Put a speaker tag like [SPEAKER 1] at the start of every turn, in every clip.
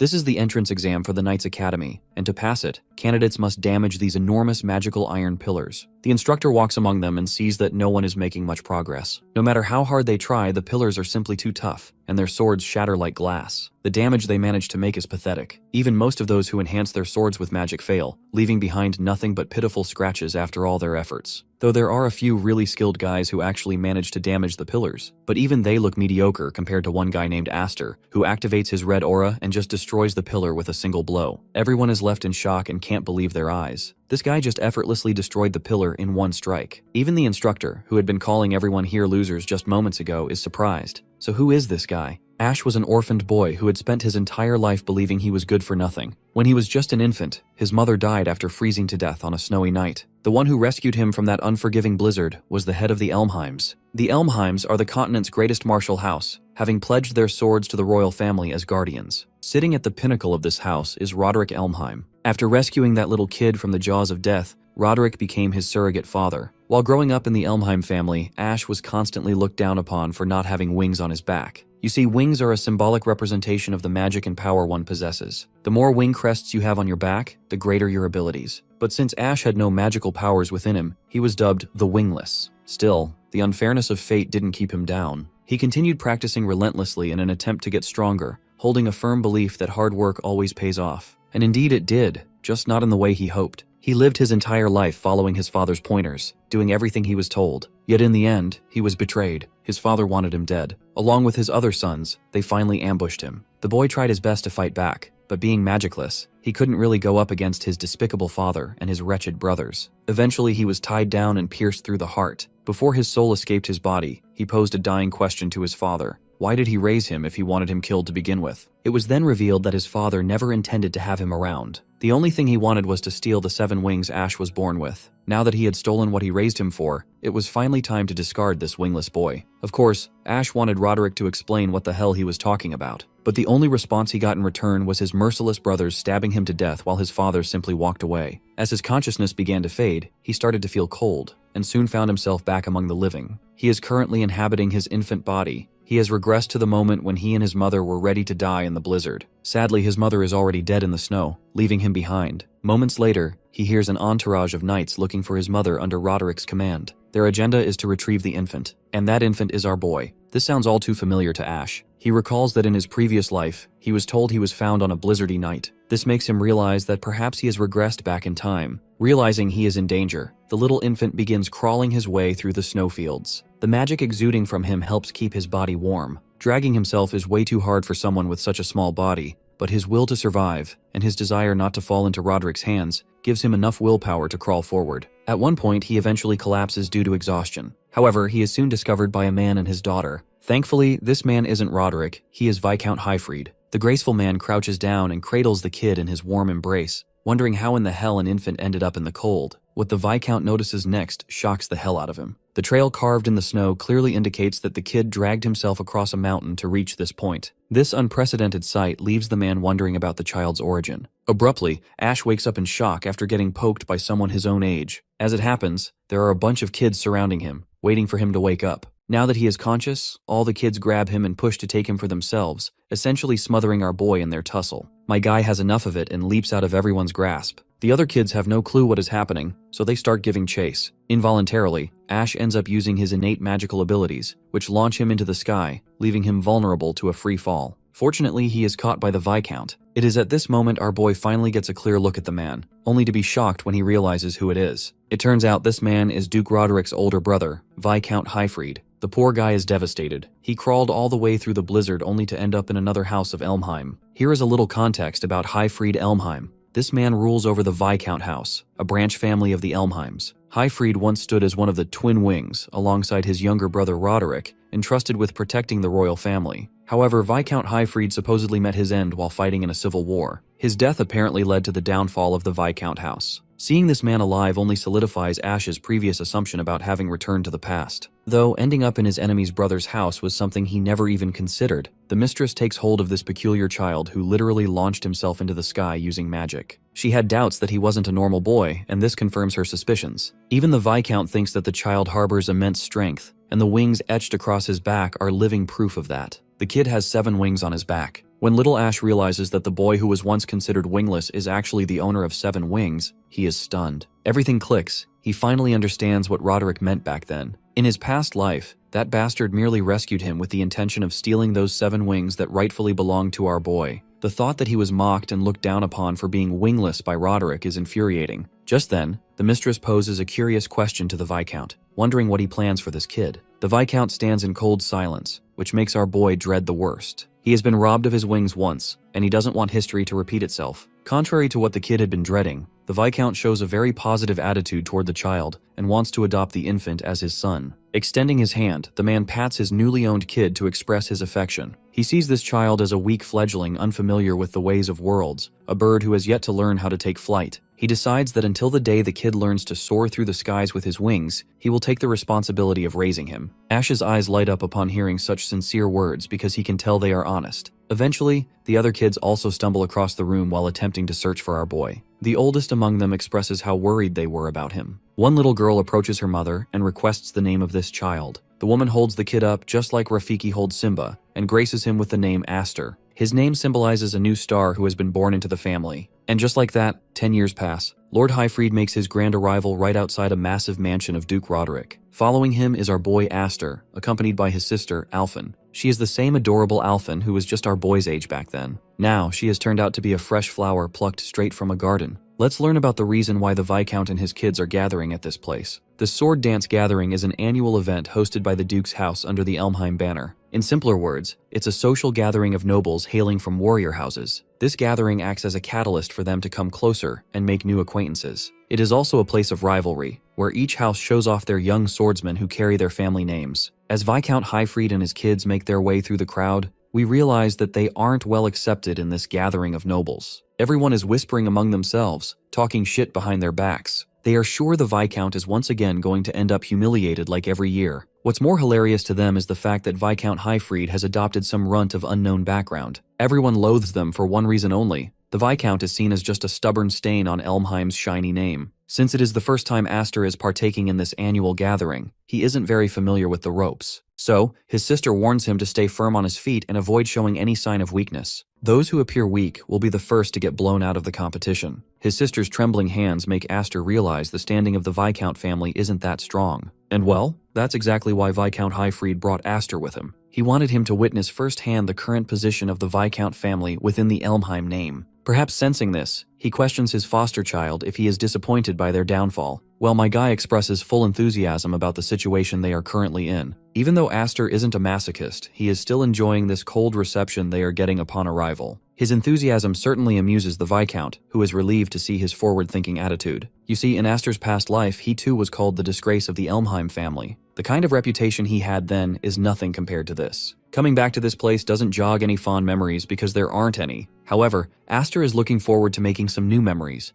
[SPEAKER 1] This is the entrance exam for the Knights Academy, and to pass it, candidates must damage these enormous magical iron pillars. The instructor walks among them and sees that no one is making much progress. No matter how hard they try, the pillars are simply too tough, and their swords shatter like glass. The damage they manage to make is pathetic. Even most of those who enhance their swords with magic fail, leaving behind nothing but pitiful scratches after all their efforts. Though there are a few really skilled guys who actually manage to damage the pillars, but even they look mediocre compared to one guy named Astor, who activates his red aura and just destroys the pillar with a single blow. Everyone is left in shock and can't believe their eyes. This guy just effortlessly destroyed the pillar in one strike. Even the instructor, who had been calling everyone here losers just moments ago, is surprised. So who is this guy? Ash was an orphaned boy who had spent his entire life believing he was good for nothing. When he was just an infant, his mother died after freezing to death on a snowy night. The one who rescued him from that unforgiving blizzard was the head of the Elmheims. The Elmheims are the continent's greatest martial house, having pledged their swords to the royal family as guardians. Sitting at the pinnacle of this house is Roderick Elmheim. After rescuing that little kid from the jaws of death, Roderick became his surrogate father. While growing up in the Elmheim family, Ash was constantly looked down upon for not having wings on his back. You see, wings are a symbolic representation of the magic and power one possesses. The more wing crests you have on your back, the greater your abilities. But since Ash had no magical powers within him, he was dubbed the Wingless. Still, the unfairness of fate didn't keep him down. He continued practicing relentlessly in an attempt to get stronger, holding a firm belief that hard work always pays off. And indeed it did, just not in the way he hoped. He lived his entire life following his father's pointers, doing everything he was told. Yet in the end, he was betrayed. His father wanted him dead. Along with his other sons, they finally ambushed him. The boy tried his best to fight back, but being magicless, he couldn't really go up against his despicable father and his wretched brothers. Eventually, he was tied down and pierced through the heart. Before his soul escaped his body, he posed a dying question to his father. Why did he raise him if he wanted him killed to begin with? It was then revealed that his father never intended to have him around. The only thing he wanted was to steal the 7 wings Ash was born with. Now that he had stolen what he raised him for, it was finally time to discard this wingless boy. Of course, Ash wanted Roderick to explain what the hell he was talking about. But the only response he got in return was his merciless brothers stabbing him to death while his father simply walked away. As his consciousness began to fade, he started to feel cold, and soon found himself back among the living. He is currently inhabiting his infant body. He has regressed to the moment when he and his mother were ready to die in the blizzard. Sadly, his mother is already dead in the snow, leaving him behind. Moments later, he hears an entourage of knights looking for his mother under Roderick's command. Their agenda is to retrieve the infant, and that infant is our boy. This sounds all too familiar to Ash. He recalls that in his previous life, he was told he was found on a blizzardy night. This makes him realize that perhaps he has regressed back in time. Realizing he is in danger, the little infant begins crawling his way through the snowfields. The magic exuding from him helps keep his body warm. Dragging himself is way too hard for someone with such a small body, but his will to survive, and his desire not to fall into Roderick's hands, gives him enough willpower to crawl forward. At one point, he eventually collapses due to exhaustion. However, he is soon discovered by a man and his daughter. Thankfully, this man isn't Roderick, he is Viscount Highfried. The graceful man crouches down and cradles the kid in his warm embrace, wondering how in the hell an infant ended up in the cold. What the Viscount notices next shocks the hell out of him. The trail carved in the snow clearly indicates that the kid dragged himself across a mountain to reach this point. This unprecedented sight leaves the man wondering about the child's origin. Abruptly, Ash wakes up in shock after getting poked by someone his own age. As it happens, there are a bunch of kids surrounding him, waiting for him to wake up. Now that he is conscious, all the kids grab him and push to take him for themselves, essentially smothering our boy in their tussle. My guy has enough of it and leaps out of everyone's grasp. The other kids have no clue what is happening, so they start giving chase. Involuntarily, Ash ends up using his innate magical abilities, which launch him into the sky, leaving him vulnerable to a free fall. Fortunately, he is caught by the Viscount. It is at this moment our boy finally gets a clear look at the man, only to be shocked when he realizes who it is. It turns out this man is Duke Roderick's older brother, Viscount Highfried. The poor guy is devastated. He crawled all the way through the blizzard only to end up in another house of Elmheim. Here is a little context about Highfried Elmheim. This man rules over the Viscount house, a branch family of the Elmheims. Highfried once stood as one of the twin wings, alongside his younger brother Roderick, entrusted with protecting the royal family. However, Viscount Highfried supposedly met his end while fighting in a civil war. His death apparently led to the downfall of the Viscount house. Seeing this man alive only solidifies Ash's previous assumption about having returned to the past. Though ending up in his enemy's brother's house was something he never even considered, the mistress takes hold of this peculiar child who literally launched himself into the sky using magic. She had doubts that he wasn't a normal boy, and this confirms her suspicions. Even the Viscount thinks that the child harbors immense strength, and the wings etched across his back are living proof of that. The kid has 7 wings on his back. When little Ash realizes that the boy who was once considered wingless is actually the owner of 7 wings, he is stunned. Everything clicks. He finally understands what Roderick meant back then. In his past life, that bastard merely rescued him with the intention of stealing those 7 wings that rightfully belonged to our boy. The thought that he was mocked and looked down upon for being wingless by Roderick is infuriating. Just then, the mistress poses a curious question to the Viscount, wondering what he plans for this kid. The Viscount stands in cold silence, which makes our boy dread the worst. He has been robbed of his wings once, and he doesn't want history to repeat itself. Contrary to what the kid had been dreading, the Viscount shows a very positive attitude toward the child and wants to adopt the infant as his son. Extending his hand, the man pats his newly owned kid to express his affection. He sees this child as a weak fledgling unfamiliar with the ways of worlds, a bird who has yet to learn how to take flight. He decides that until the day the kid learns to soar through the skies with his wings, he will take the responsibility of raising him. Ash's eyes light up upon hearing such sincere words because he can tell they are honest. Eventually, the other kids also stumble across the room while attempting to search for our boy. The oldest among them expresses how worried they were about him. One little girl approaches her mother and requests the name of this child. The woman holds the kid up just like Rafiki holds Simba and graces him with the name Aster. His name symbolizes a new star who has been born into the family. And just like that, 10 years pass. Lord Highfried makes his grand arrival right outside a massive mansion of Duke Roderick. Following him is our boy Aster, accompanied by his sister, Alphen. She is the same adorable Alphen who was just our boy's age back then. Now, she has turned out to be a fresh flower plucked straight from a garden. Let's learn about the reason why the Viscount and his kids are gathering at this place. The Sword Dance Gathering is an annual event hosted by the Duke's house under the Elmheim banner. In simpler words, it's a social gathering of nobles hailing from warrior houses. This gathering acts as a catalyst for them to come closer and make new acquaintances. It is also a place of rivalry, where each house shows off their young swordsmen who carry their family names. As Viscount Highfried and his kids make their way through the crowd, we realize that they aren't well accepted in this gathering of nobles. Everyone is whispering among themselves, talking shit behind their backs. They are sure the Viscount is once again going to end up humiliated like every year. What's more hilarious to them is the fact that Viscount Highfried has adopted some runt of unknown background. Everyone loathes them for one reason only. The Viscount is seen as just a stubborn stain on Elmheim's shiny name. Since it is the first time Aster is partaking in this annual gathering, he isn't very familiar with the ropes. So, his sister warns him to stay firm on his feet and avoid showing any sign of weakness. Those who appear weak will be the first to get blown out of the competition. His sister's trembling hands make Aster realize the standing of the Viscount family isn't that strong. And well, that's exactly why Viscount Highfried brought Aster with him. He wanted him to witness firsthand the current position of the Viscount family within the Elmheim name. Perhaps sensing this, he questions his foster child if he is disappointed by their downfall, while my guy expresses full enthusiasm about the situation they are currently in. Even though Aster isn't a masochist, he is still enjoying this cold reception they are getting upon arrival. His enthusiasm certainly amuses the Viscount, who is relieved to see his forward-thinking attitude. You see, in Aster's past life, he too was called the disgrace of the Elmheim family. The kind of reputation he had then is nothing compared to this. Coming back to this place doesn't jog any fond memories because there aren't any. However, Aster is looking forward to making some new memories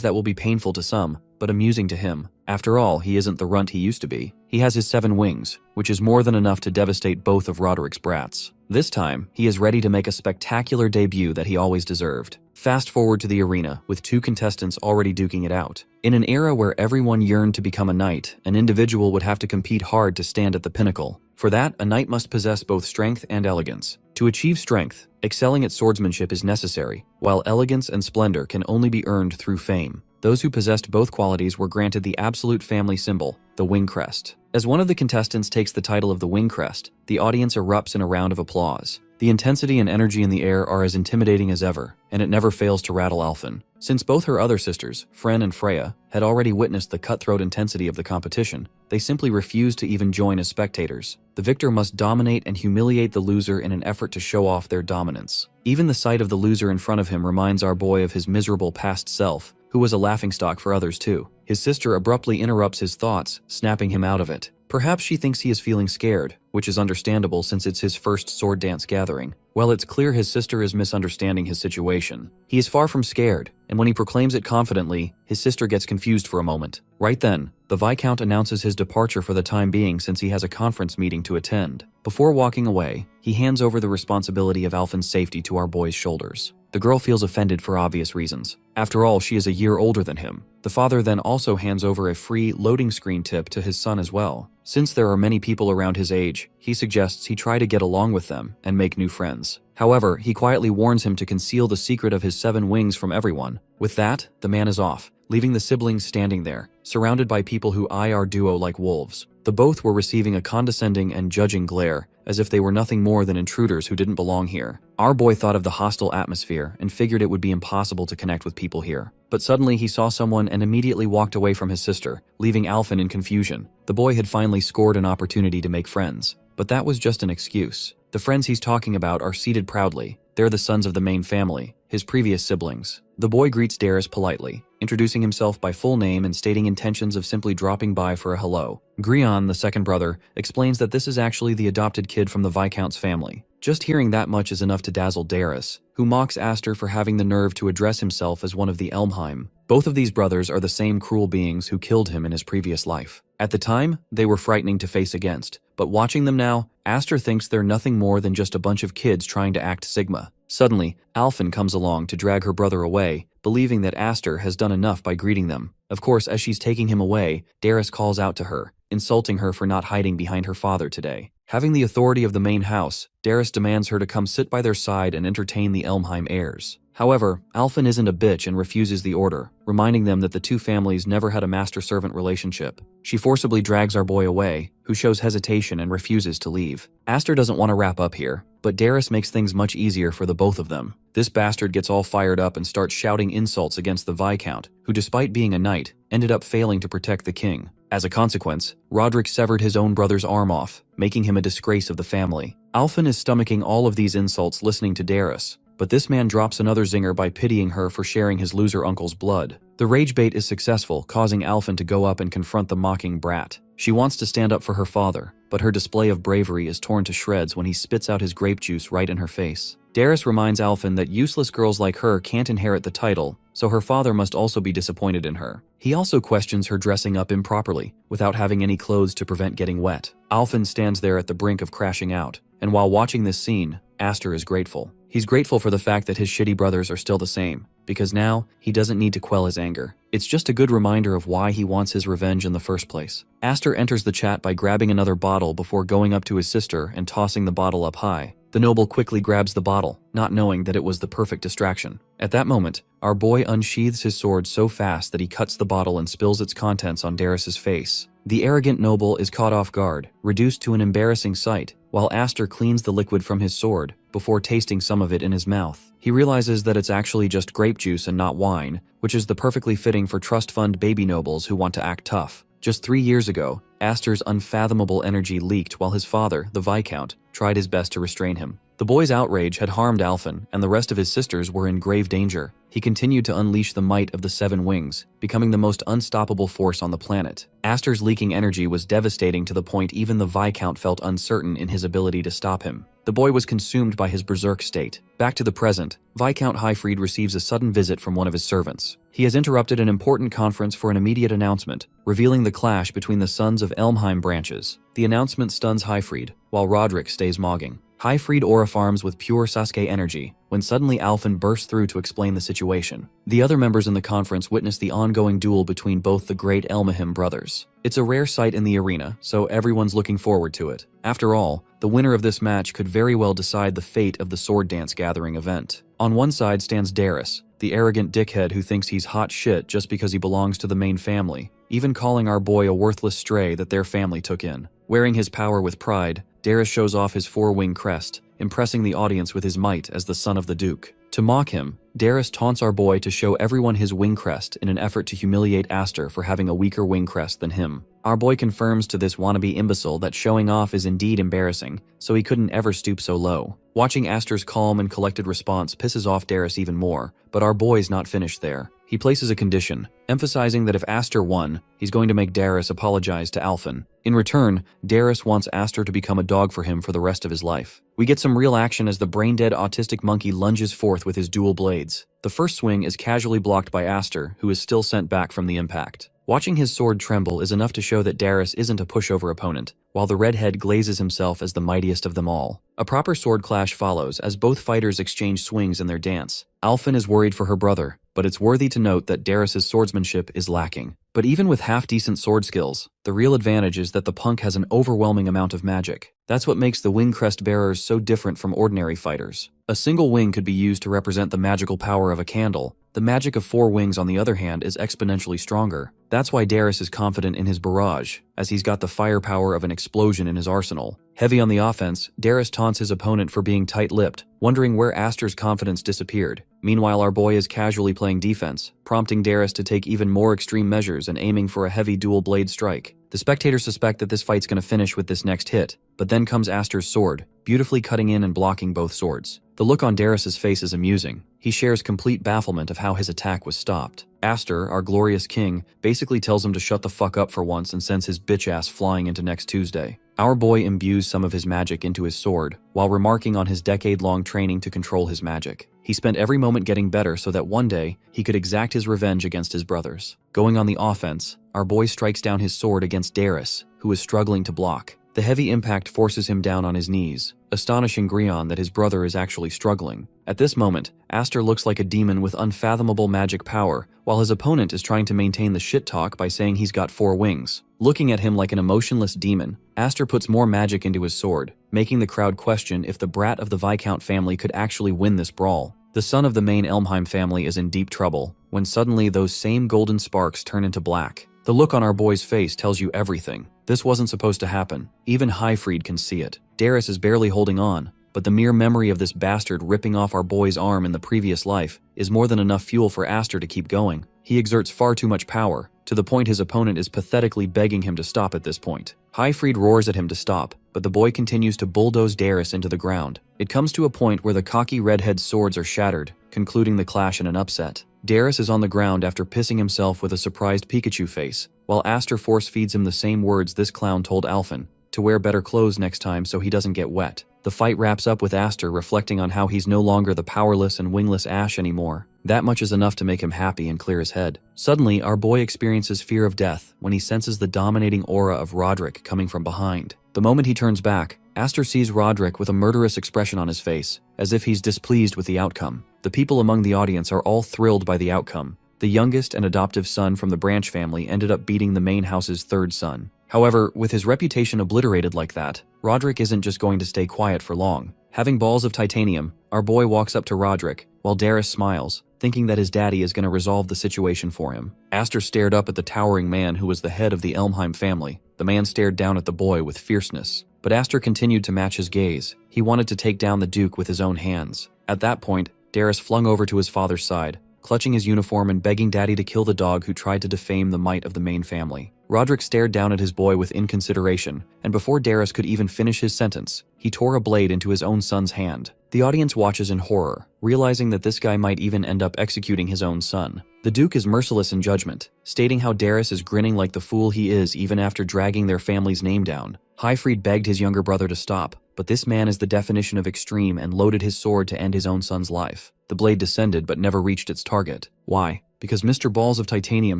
[SPEAKER 1] that will be painful to some, but amusing to him. After all, he isn't the runt he used to be. He has his 7 wings, which is more than enough to devastate both of Roderick's brats. This time, he is ready to make a spectacular debut that he always deserved. Fast forward to the arena, with 2 contestants already duking it out. In an era where everyone yearned to become a knight, an individual would have to compete hard to stand at the pinnacle. For that, a knight must possess both strength and elegance. To achieve strength, excelling at swordsmanship is necessary, while elegance and splendor can only be earned through fame. Those who possessed both qualities were granted the absolute family symbol, the wing crest. As one of the contestants takes the title of the wing crest, the audience erupts in a round of applause. The intensity and energy in the air are as intimidating as ever, and it never fails to rattle Alphen. Since both her other sisters, Fren and Freya, had already witnessed the cutthroat intensity of the competition, they simply refused to even join as spectators. The victor must dominate and humiliate the loser in an effort to show off their dominance. Even the sight of the loser in front of him reminds our boy of his miserable past self, who was a laughingstock for others too. His sister abruptly interrupts his thoughts, snapping him out of it. Perhaps she thinks he is feeling scared, which is understandable since it's his first sword dance gathering. Well, it's clear his sister is misunderstanding his situation. He is far from scared, and when he proclaims it confidently, his sister gets confused for a moment. Right then, the Viscount announces his departure for the time being since he has a conference meeting to attend. Before walking away, he hands over the responsibility of Alphen's safety to our boy's shoulders. The girl feels offended for obvious reasons. After all, she is a year older than him. The father then also hands over a free loading screen tip to his son as well. Since there are many people around his age, he suggests he try to get along with them and make new friends. However, he quietly warns him to conceal the secret of his 7 wings from everyone. With that, the man is off, leaving the siblings standing there, surrounded by people who eye our duo like wolves. The both were receiving a condescending and judging glare, as if they were nothing more than intruders who didn't belong here. Our boy thought of the hostile atmosphere and figured it would be impossible to connect with people here. But suddenly he saw someone and immediately walked away from his sister, leaving Alphen in confusion. The boy had finally scored an opportunity to make friends. But that was just an excuse. The friends he's talking about are seated proudly. They're the sons of the main family, his previous siblings. The boy greets Darius politely, introducing himself by full name and stating intentions of simply dropping by for a hello. Grion, the second brother, explains that this is actually the adopted kid from the Viscount's family. Just hearing that much is enough to dazzle Darius, who mocks Aster for having the nerve to address himself as one of the Elmheim. Both of these brothers are the same cruel beings who killed him in his previous life. At the time, they were frightening to face against, but watching them now, Aster thinks they're nothing more than just a bunch of kids trying to act Sigma. Suddenly, Alphen comes along to drag her brother away, believing that Aster has done enough by greeting them. Of course, as she's taking him away, Darius calls out to her, insulting her for not hiding behind her father today. Having the authority of the main house, Darius demands her to come sit by their side and entertain the Elmheim heirs. However, Alphen isn't a bitch and refuses the order, reminding them that the two families never had a master-servant relationship. She forcibly drags our boy away, who shows hesitation and refuses to leave. Aster doesn't want to wrap up here, but Darius makes things much easier for the both of them. This bastard gets all fired up and starts shouting insults against the Viscount, who despite being a knight, ended up failing to protect the king. As a consequence, Roderick severed his own brother's arm off, making him a disgrace of the family. Alphen is stomaching all of these insults listening to Darius, but this man drops another zinger by pitying her for sharing his loser uncle's blood. The rage bait is successful, causing Alphen to go up and confront the mocking brat. She wants to stand up for her father, but her display of bravery is torn to shreds when he spits out his grape juice right in her face. Darius reminds Alphen that useless girls like her can't inherit the title, so her father must also be disappointed in her. He also questions her dressing up improperly, without having any clothes to prevent getting wet. Alphen stands there at the brink of crashing out, and while watching this scene, Aster is grateful. He's grateful for the fact that his shitty brothers are still the same, because now he doesn't need to quell his anger. It's just a good reminder of why he wants his revenge in the first place. Aster enters the chat by grabbing another bottle before going up to his sister and tossing the bottle up high. The noble quickly grabs the bottle, not knowing that it was the perfect distraction. At that moment, our boy unsheathes his sword so fast that he cuts the bottle and spills its contents on Darius's face. The arrogant noble is caught off guard, reduced to an embarrassing sight, while Aster cleans the liquid from his sword before tasting some of it in his mouth. He realizes that it's actually just grape juice and not wine, which is the perfectly fitting for trust fund baby nobles who want to act tough. Just 3 years ago, Aster's unfathomable energy leaked while his father, the Viscount, tried his best to restrain him. The boy's outrage had harmed Alphen, and the rest of his sisters were in grave danger. He continued to unleash the might of the 7 wings, becoming the most unstoppable force on the planet. Aster's leaking energy was devastating to the point even the Viscount felt uncertain in his ability to stop him. The boy was consumed by his berserk state. Back to the present, Viscount Highfried receives a sudden visit from one of his servants. He has interrupted an important conference for an immediate announcement, revealing the clash between the sons of Elmheim branches. The announcement stuns Highfried, while Roderick stays mogging. Highfried aura farms with pure Sasuke energy, when suddenly Alphen bursts through to explain the situation. The other members in the conference witness the ongoing duel between both the great Elmheim brothers. It's a rare sight in the arena, so everyone's looking forward to it. After all, the winner of this match could very well decide the fate of the Sword Dance Gathering event. On one side stands Darius, the arrogant dickhead who thinks he's hot shit just because he belongs to the main family, even calling our boy a worthless stray that their family took in. Wearing his power with pride, Darius shows off his 4-wing crest, impressing the audience with his might as the son of the Duke. To mock him, Darius taunts our boy to show everyone his wing crest in an effort to humiliate Aster for having a weaker wing crest than him. Our boy confirms to this wannabe imbecile that showing off is indeed embarrassing, so he couldn't ever stoop so low. Watching Aster's calm and collected response pisses off Darius even more, but our boy's not finished there. He places a condition, emphasizing that if Aster won, he's going to make Darius apologize to Alphen. In return, Darius wants Aster to become a dog for him for the rest of his life. We get some real action as the brain-dead autistic monkey lunges forth with his dual blades. The first swing is casually blocked by Aster, who is still sent back from the impact. Watching his sword tremble is enough to show that Darius isn't a pushover opponent, while the redhead glazes himself as the mightiest of them all. A proper sword clash follows as both fighters exchange swings in their dance. Alphen is worried for her brother, but it's worthy to note that Darius's swordsmanship is lacking. But even with half-decent sword skills, the real advantage is that the punk has an overwhelming amount of magic. That's what makes the wing crest bearers so different from ordinary fighters. A single wing could be used to represent the magical power of a candle. The magic of 4 wings, on the other hand, is exponentially stronger. That's why Darius is confident in his barrage, as he's got the firepower of an explosion in his arsenal. Heavy on the offense, Darius taunts his opponent for being tight-lipped, wondering where Aster's confidence disappeared. Meanwhile, our boy is casually playing defense, prompting Darius to take even more extreme measures and aiming for a heavy dual-blade strike. The spectators suspect that this fight's going to finish with this next hit, but then comes Aster's sword, beautifully cutting in and blocking both swords. The look on Darius's face is amusing. He shares complete bafflement of how his attack was stopped. Aster, our glorious king, basically tells him to shut the fuck up for once and sends his bitch ass flying into next Tuesday. Our boy imbues some of his magic into his sword, while remarking on his decade-long training to control his magic. He spent every moment getting better so that one day, he could exact his revenge against his brothers. Going on the offense, our boy strikes down his sword against Darius, who is struggling to block. The heavy impact forces him down on his knees, astonishing Grion that his brother is actually struggling. At this moment, Aster looks like a demon with unfathomable magic power, while his opponent is trying to maintain the shit talk by saying he's got 4 wings. Looking at him like an emotionless demon, Aster puts more magic into his sword, making the crowd question if the brat of the Viscount family could actually win this brawl. The son of the main Elmheim family is in deep trouble, when suddenly those same golden sparks turn into black. The look on our boy's face tells you everything. This wasn't supposed to happen. Even Highfried can see it. Darius is barely holding on, but the mere memory of this bastard ripping off our boy's arm in the previous life is more than enough fuel for Aster to keep going. He exerts far too much power, to the point his opponent is pathetically begging him to stop at this point. Highfried roars at him to stop, but the boy continues to bulldoze Darius into the ground. It comes to a point where the cocky redhead's swords are shattered, concluding the clash in an upset. Darius is on the ground after pissing himself with a surprised Pikachu face, while Aster force feeds him the same words this clown told Alphen, to wear better clothes next time so he doesn't get wet. The fight wraps up with Aster reflecting on how he's no longer the powerless and wingless Ash anymore. That much is enough to make him happy and clear his head. Suddenly, our boy experiences fear of death when he senses the dominating aura of Roderick coming from behind. The moment he turns back, Aster sees Roderick with a murderous expression on his face, as if he's displeased with the outcome. The people among the audience are all thrilled by the outcome. The youngest and adoptive son from the Branch family ended up beating the main house's 3rd son. However, with his reputation obliterated like that, Roderick isn't just going to stay quiet for long. Having balls of titanium, our boy walks up to Roderick, while Darius smiles, thinking that his daddy is going to resolve the situation for him. Aster stared up at the towering man who was the head of the Elmheim family. The man stared down at the boy with fierceness, but Aster continued to match his gaze. He wanted to take down the Duke with his own hands. At that point, Darius flung over to his father's side, clutching his uniform and begging Daddy to kill the dog who tried to defame the might of the main family. Roderick stared down at his boy with inconsideration, and before Darius could even finish his sentence, he tore a blade into his own son's hand. The audience watches in horror, realizing that this guy might even end up executing his own son. The Duke is merciless in judgment, stating how Darius is grinning like the fool he is even after dragging their family's name down. Highfried begged his younger brother to stop, but this man is the definition of extreme and loaded his sword to end his own son's life. The blade descended but never reached its target. Why? Because Mr. Balls of Titanium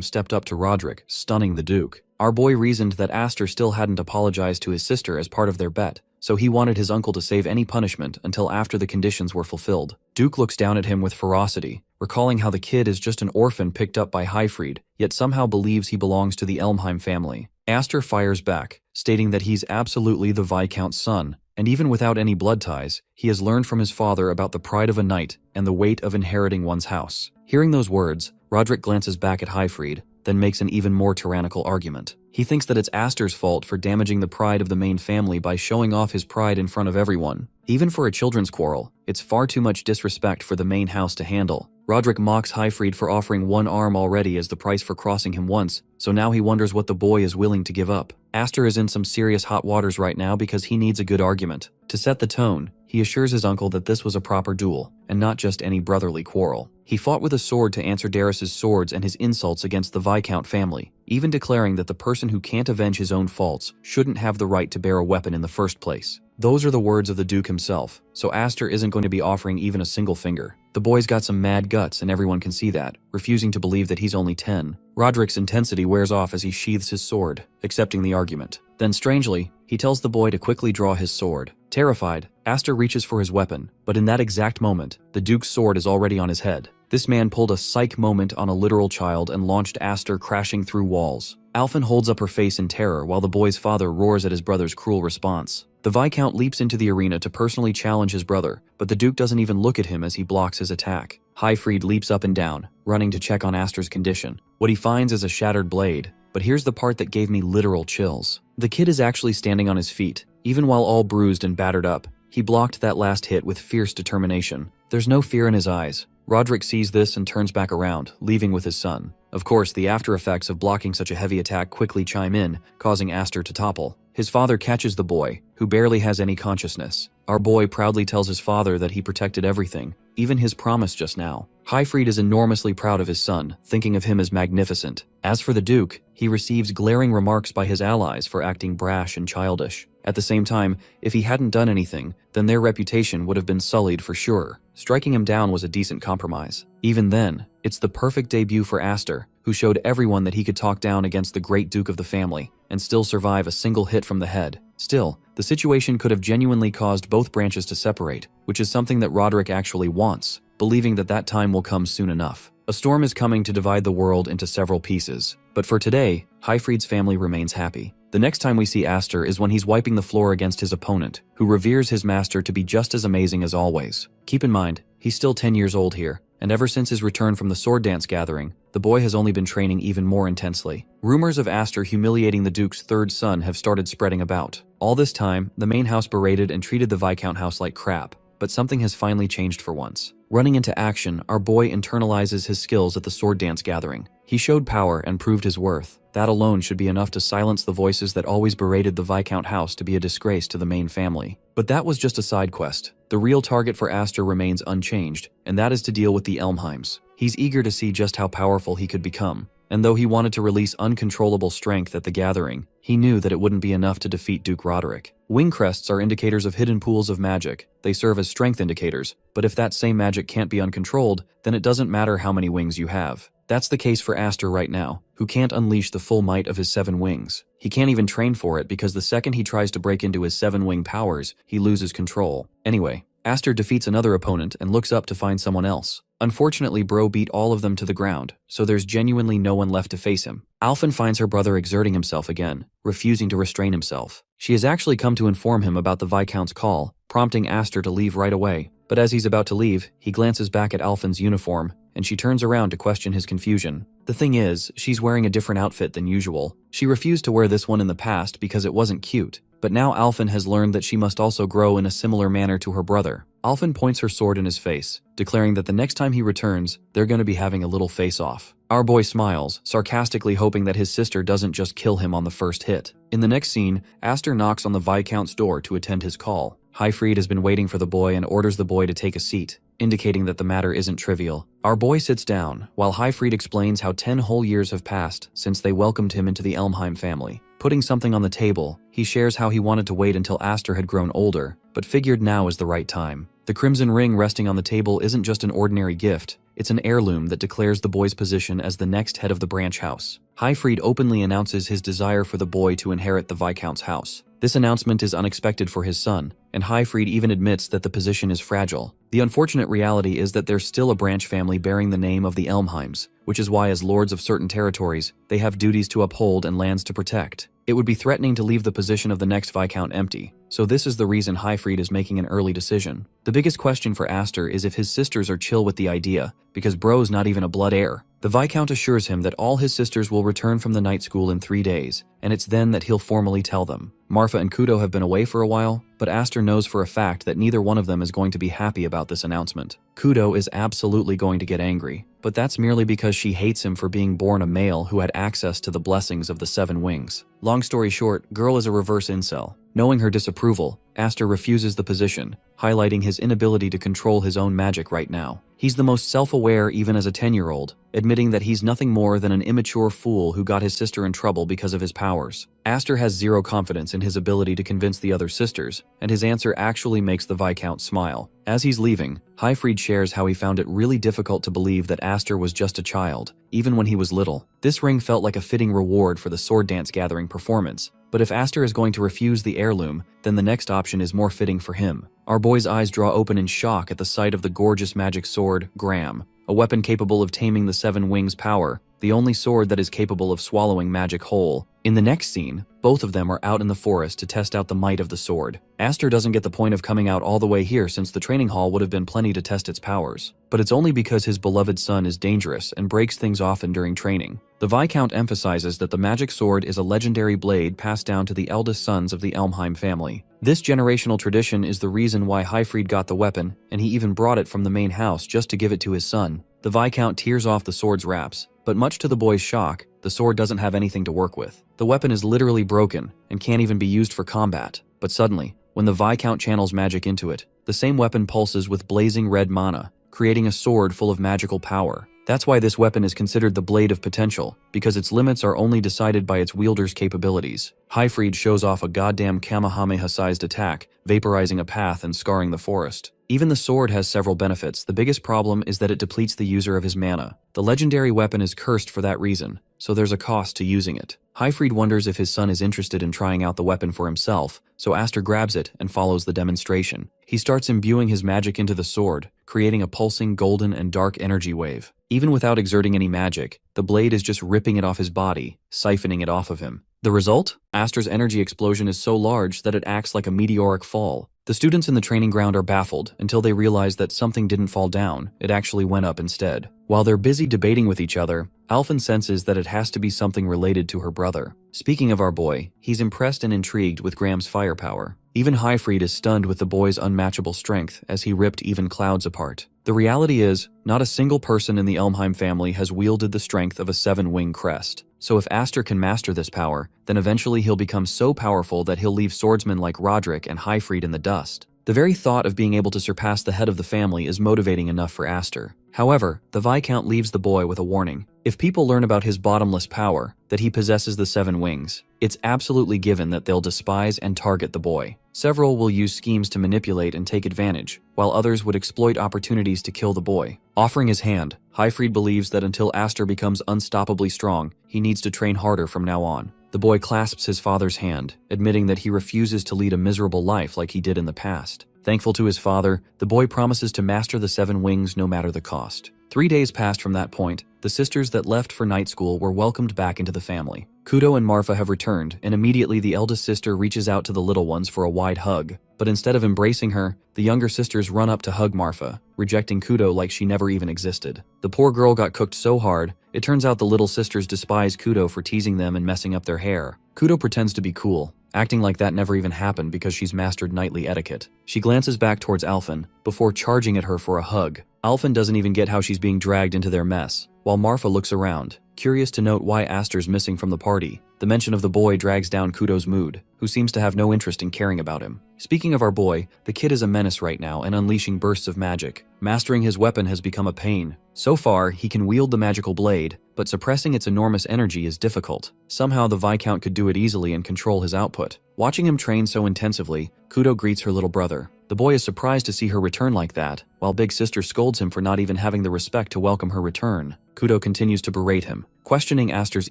[SPEAKER 1] stepped up to Roderick, stunning the Duke. Our boy reasoned that Aster still hadn't apologized to his sister as part of their bet, so he wanted his uncle to save any punishment until after the conditions were fulfilled. Duke looks down at him with ferocity, recalling how the kid is just an orphan picked up by Highfried, yet somehow believes he belongs to the Elmheim family. Aster fires back, stating that he's absolutely the Viscount's son, and even without any blood ties, he has learned from his father about the pride of a knight and the weight of inheriting one's house. Hearing those words, Roderick glances back at Highfried, then makes an even more tyrannical argument. He thinks that it's Aster's fault for damaging the pride of the main family by showing off his pride in front of everyone. Even for a children's quarrel, it's far too much disrespect for the main house to handle. Roderick mocks Highfried for offering one arm already as the price for crossing him once, so now he wonders what the boy is willing to give up. Aster is in some serious hot waters right now because he needs a good argument. To set the tone, he assures his uncle that this was a proper duel, and not just any brotherly quarrel. He fought with a sword to answer Darius's swords and his insults against the Viscount family, even declaring that the person who can't avenge his own faults shouldn't have the right to bear a weapon in the first place. Those are the words of the Duke himself, so Aster isn't going to be offering even a single finger. The boy's got some mad guts and everyone can see that, refusing to believe that he's only 10. Roderick's intensity wears off as he sheathes his sword, accepting the argument. Then strangely, he tells the boy to quickly draw his sword. Terrified, Aster reaches for his weapon, but in that exact moment, the Duke's sword is already on his head. This man pulled a psych moment on a literal child and launched Aster crashing through walls. Alphen holds up her face in terror while the boy's father roars at his brother's cruel response. The Viscount leaps into the arena to personally challenge his brother, but the Duke doesn't even look at him as he blocks his attack. Highfried leaps up and down, running to check on Aster's condition. What he finds is a shattered blade, but here's the part that gave me literal chills. The kid is actually standing on his feet, even while all bruised and battered up. He blocked that last hit with fierce determination. There's no fear in his eyes. Roderick sees this and turns back around, leaving with his son. Of course, the after effects of blocking such a heavy attack quickly chime in, causing Aster to topple. His father catches the boy, who barely has any consciousness. Our boy proudly tells his father that he protected everything, even his promise just now. Highfried is enormously proud of his son, thinking of him as magnificent. As for the Duke, he receives glaring remarks by his allies for acting brash and childish. At the same time, if he hadn't done anything, then their reputation would have been sullied for sure. Striking him down was a decent compromise. Even then, it's the perfect debut for Aster, who showed everyone that he could talk down against the great Duke of the family and still survive a single hit from the head. Still, the situation could have genuinely caused both branches to separate, which is something that Roderick actually wants, believing that that time will come soon enough. A storm is coming to divide the world into several pieces, but for today, Highfried's family remains happy. The next time we see Aster is when he's wiping the floor against his opponent, who reveres his master to be just as amazing as always. Keep in mind, he's still 10 years old here, and ever since his return from the sword dance gathering, the boy has only been training even more intensely. Rumors of Aster humiliating the Duke's third son have started spreading about. All this time, the main house berated and treated the Viscount house like crap, but something has finally changed for once. Running into action, our boy internalizes his skills at the sword dance gathering. He showed power and proved his worth. That alone should be enough to silence the voices that always berated the Viscount house to be a disgrace to the main family. But that was just a side quest. The real target for Aster remains unchanged, and that is to deal with the Elmheims. He's eager to see just how powerful he could become. And though he wanted to release uncontrollable strength at the gathering, he knew that it wouldn't be enough to defeat Duke Roderick. Wing crests are indicators of hidden pools of magic. They serve as strength indicators, but if that same magic can't be uncontrolled, then it doesn't matter how many wings you have. That's the case for Aster right now, who can't unleash the full might of his 7 wings. He can't even train for it because the second he tries to break into his 7-wing powers, he loses control. Anyway, Aster defeats another opponent and looks up to find someone else. Unfortunately, Bro beat all of them to the ground, so there's genuinely no one left to face him. Alphen finds her brother exerting himself again, refusing to restrain himself. She has actually come to inform him about the Viscount's call, prompting Aster to leave right away. But as he's about to leave, he glances back at Alphen's uniform, and she turns around to question his confusion. The thing is, she's wearing a different outfit than usual. She refused to wear this one in the past because it wasn't cute, but now Alphen has learned that she must also grow in a similar manner to her brother. Alphen points her sword in his face, declaring that the next time he returns, they're going to be having a little face-off. Our boy smiles, sarcastically hoping that his sister doesn't just kill him on the first hit. In the next scene, Aster knocks on the Viscount's door to attend his call. Highfried has been waiting for the boy and orders the boy to take a seat, indicating that the matter isn't trivial. Our boy sits down, while Highfried explains how 10 whole years have passed since they welcomed him into the Elmheim family. Putting something on the table, he shares how he wanted to wait until Aster had grown older, but figured now is the right time. The crimson ring resting on the table isn't just an ordinary gift, it's an heirloom that declares the boy's position as the next head of the branch house. Highfried openly announces his desire for the boy to inherit the Viscount's house. This announcement is unexpected for his son, and Highfried even admits that the position is fragile. The unfortunate reality is that there's still a branch family bearing the name of the Elmheims, which is why as lords of certain territories, they have duties to uphold and lands to protect. It would be threatening to leave the position of the next Viscount empty, so this is the reason Highfried is making an early decision. The biggest question for Aster is if his sisters are chill with the idea, because Bro's not even a blood heir. The Viscount assures him that all his sisters will return from the night school in 3 days, and it's then that he'll formally tell them. Marfa and Kudo have been away for a while, but Aster knows for a fact that neither one of them is going to be happy about this announcement. Kudo is absolutely going to get angry, but that's merely because she hates him for being born a male who had access to the blessings of the 7 wings. Long story short, girl is a reverse incel. Knowing her disapproval, Aster refuses the position, highlighting his inability to control his own magic right now. He's the most self-aware even as a 10-year-old, admitting that he's nothing more than an immature fool who got his sister in trouble because of his powers. Aster has zero confidence in his ability to convince the other sisters, and his answer actually makes the Viscount smile. As he's leaving, Highfried shares how he found it really difficult to believe that Aster was just a child, even when he was little. This ring felt like a fitting reward for the sword dance gathering performance, but if Aster is going to refuse the heirloom, then the next option is more fitting for him. Our boy's eyes draw open in shock at the sight of the gorgeous magic sword, Graham, a weapon capable of taming the Seven Wings' power, the only sword that is capable of swallowing magic whole. In the next scene, both of them are out in the forest to test out the might of the sword. Aster doesn't get the point of coming out all the way here since the training hall would have been plenty to test its powers. But it's only because his beloved son is dangerous and breaks things often during training. The Viscount emphasizes that the magic sword is a legendary blade passed down to the eldest sons of the Elmheim family. This generational tradition is the reason why Highfried got the weapon, and he even brought it from the main house just to give it to his son. The Viscount tears off the sword's wraps, but much to the boy's shock, the sword doesn't have anything to work with. The weapon is literally broken and can't even be used for combat. But suddenly, when the Viscount channels magic into it, the same weapon pulses with blazing red mana, creating a sword full of magical power. That's why this weapon is considered the Blade of Potential, because its limits are only decided by its wielder's capabilities. Highfried shows off a goddamn Kamehameha-sized attack, vaporizing a path and scarring the forest. Even the sword has several benefits. The biggest problem is that it depletes the user of his mana. The legendary weapon is cursed for that reason, so there's a cost to using it. Highfried wonders if his son is interested in trying out the weapon for himself, so Aster grabs it and follows the demonstration. He starts imbuing his magic into the sword, creating a pulsing golden and dark energy wave. Even without exerting any magic, the blade is just ripping it off his body, siphoning it off of him. The result? Aster's energy explosion is so large that it acts like a meteoric fall. The students in the training ground are baffled until they realize that something didn't fall down, it actually went up instead. While they're busy debating with each other, Alphen senses that it has to be something related to her brother. Speaking of our boy, he's impressed and intrigued with Graham's firepower. Even Highfried is stunned with the boy's unmatchable strength as he ripped even clouds apart. The reality is, not a single person in the Elmheim family has wielded the strength of a seven-wing crest. So if Aster can master this power, then eventually he'll become so powerful that he'll leave swordsmen like Roderick and Highfried in the dust. The very thought of being able to surpass the head of the family is motivating enough for Aster. However, the Viscount leaves the boy with a warning. If people learn about his bottomless power, that he possesses the seven wings, it's absolutely given that they'll despise and target the boy. Several will use schemes to manipulate and take advantage, while others would exploit opportunities to kill the boy. Offering his hand, Highfried believes that until Aster becomes unstoppably strong, he needs to train harder from now on. The boy clasps his father's hand, admitting that he refuses to lead a miserable life like he did in the past. Thankful to his father, the boy promises to master the seven wings no matter the cost. 3 days passed from that point. The sisters that left for night school were welcomed back into the family. Kudo and Marfa have returned, and immediately the eldest sister reaches out to the little ones for a wide hug. But instead of embracing her, the younger sisters run up to hug Marfa, rejecting Kudo like she never even existed. The poor girl got cooked so hard, it turns out the little sisters despise Kudo for teasing them and messing up their hair. Kudo pretends to be cool, acting like that never even happened because she's mastered knightly etiquette. She glances back towards Alphen, before charging at her for a hug. Alphen doesn't even get how she's being dragged into their mess, while Marfa looks around, curious to note why Aster's missing from the party. The mention of the boy drags down Kudo's mood, who seems to have no interest in caring about him. Speaking of our boy, the kid is a menace right now and unleashing bursts of magic. Mastering his weapon has become a pain. So far, he can wield the magical blade, but suppressing its enormous energy is difficult. Somehow the Viscount could do it easily and control his output. Watching him train so intensively, Kudo greets her little brother. The boy is surprised to see her return like that, while Big Sister scolds him for not even having the respect to welcome her return. Kudo continues to berate him, questioning Aster's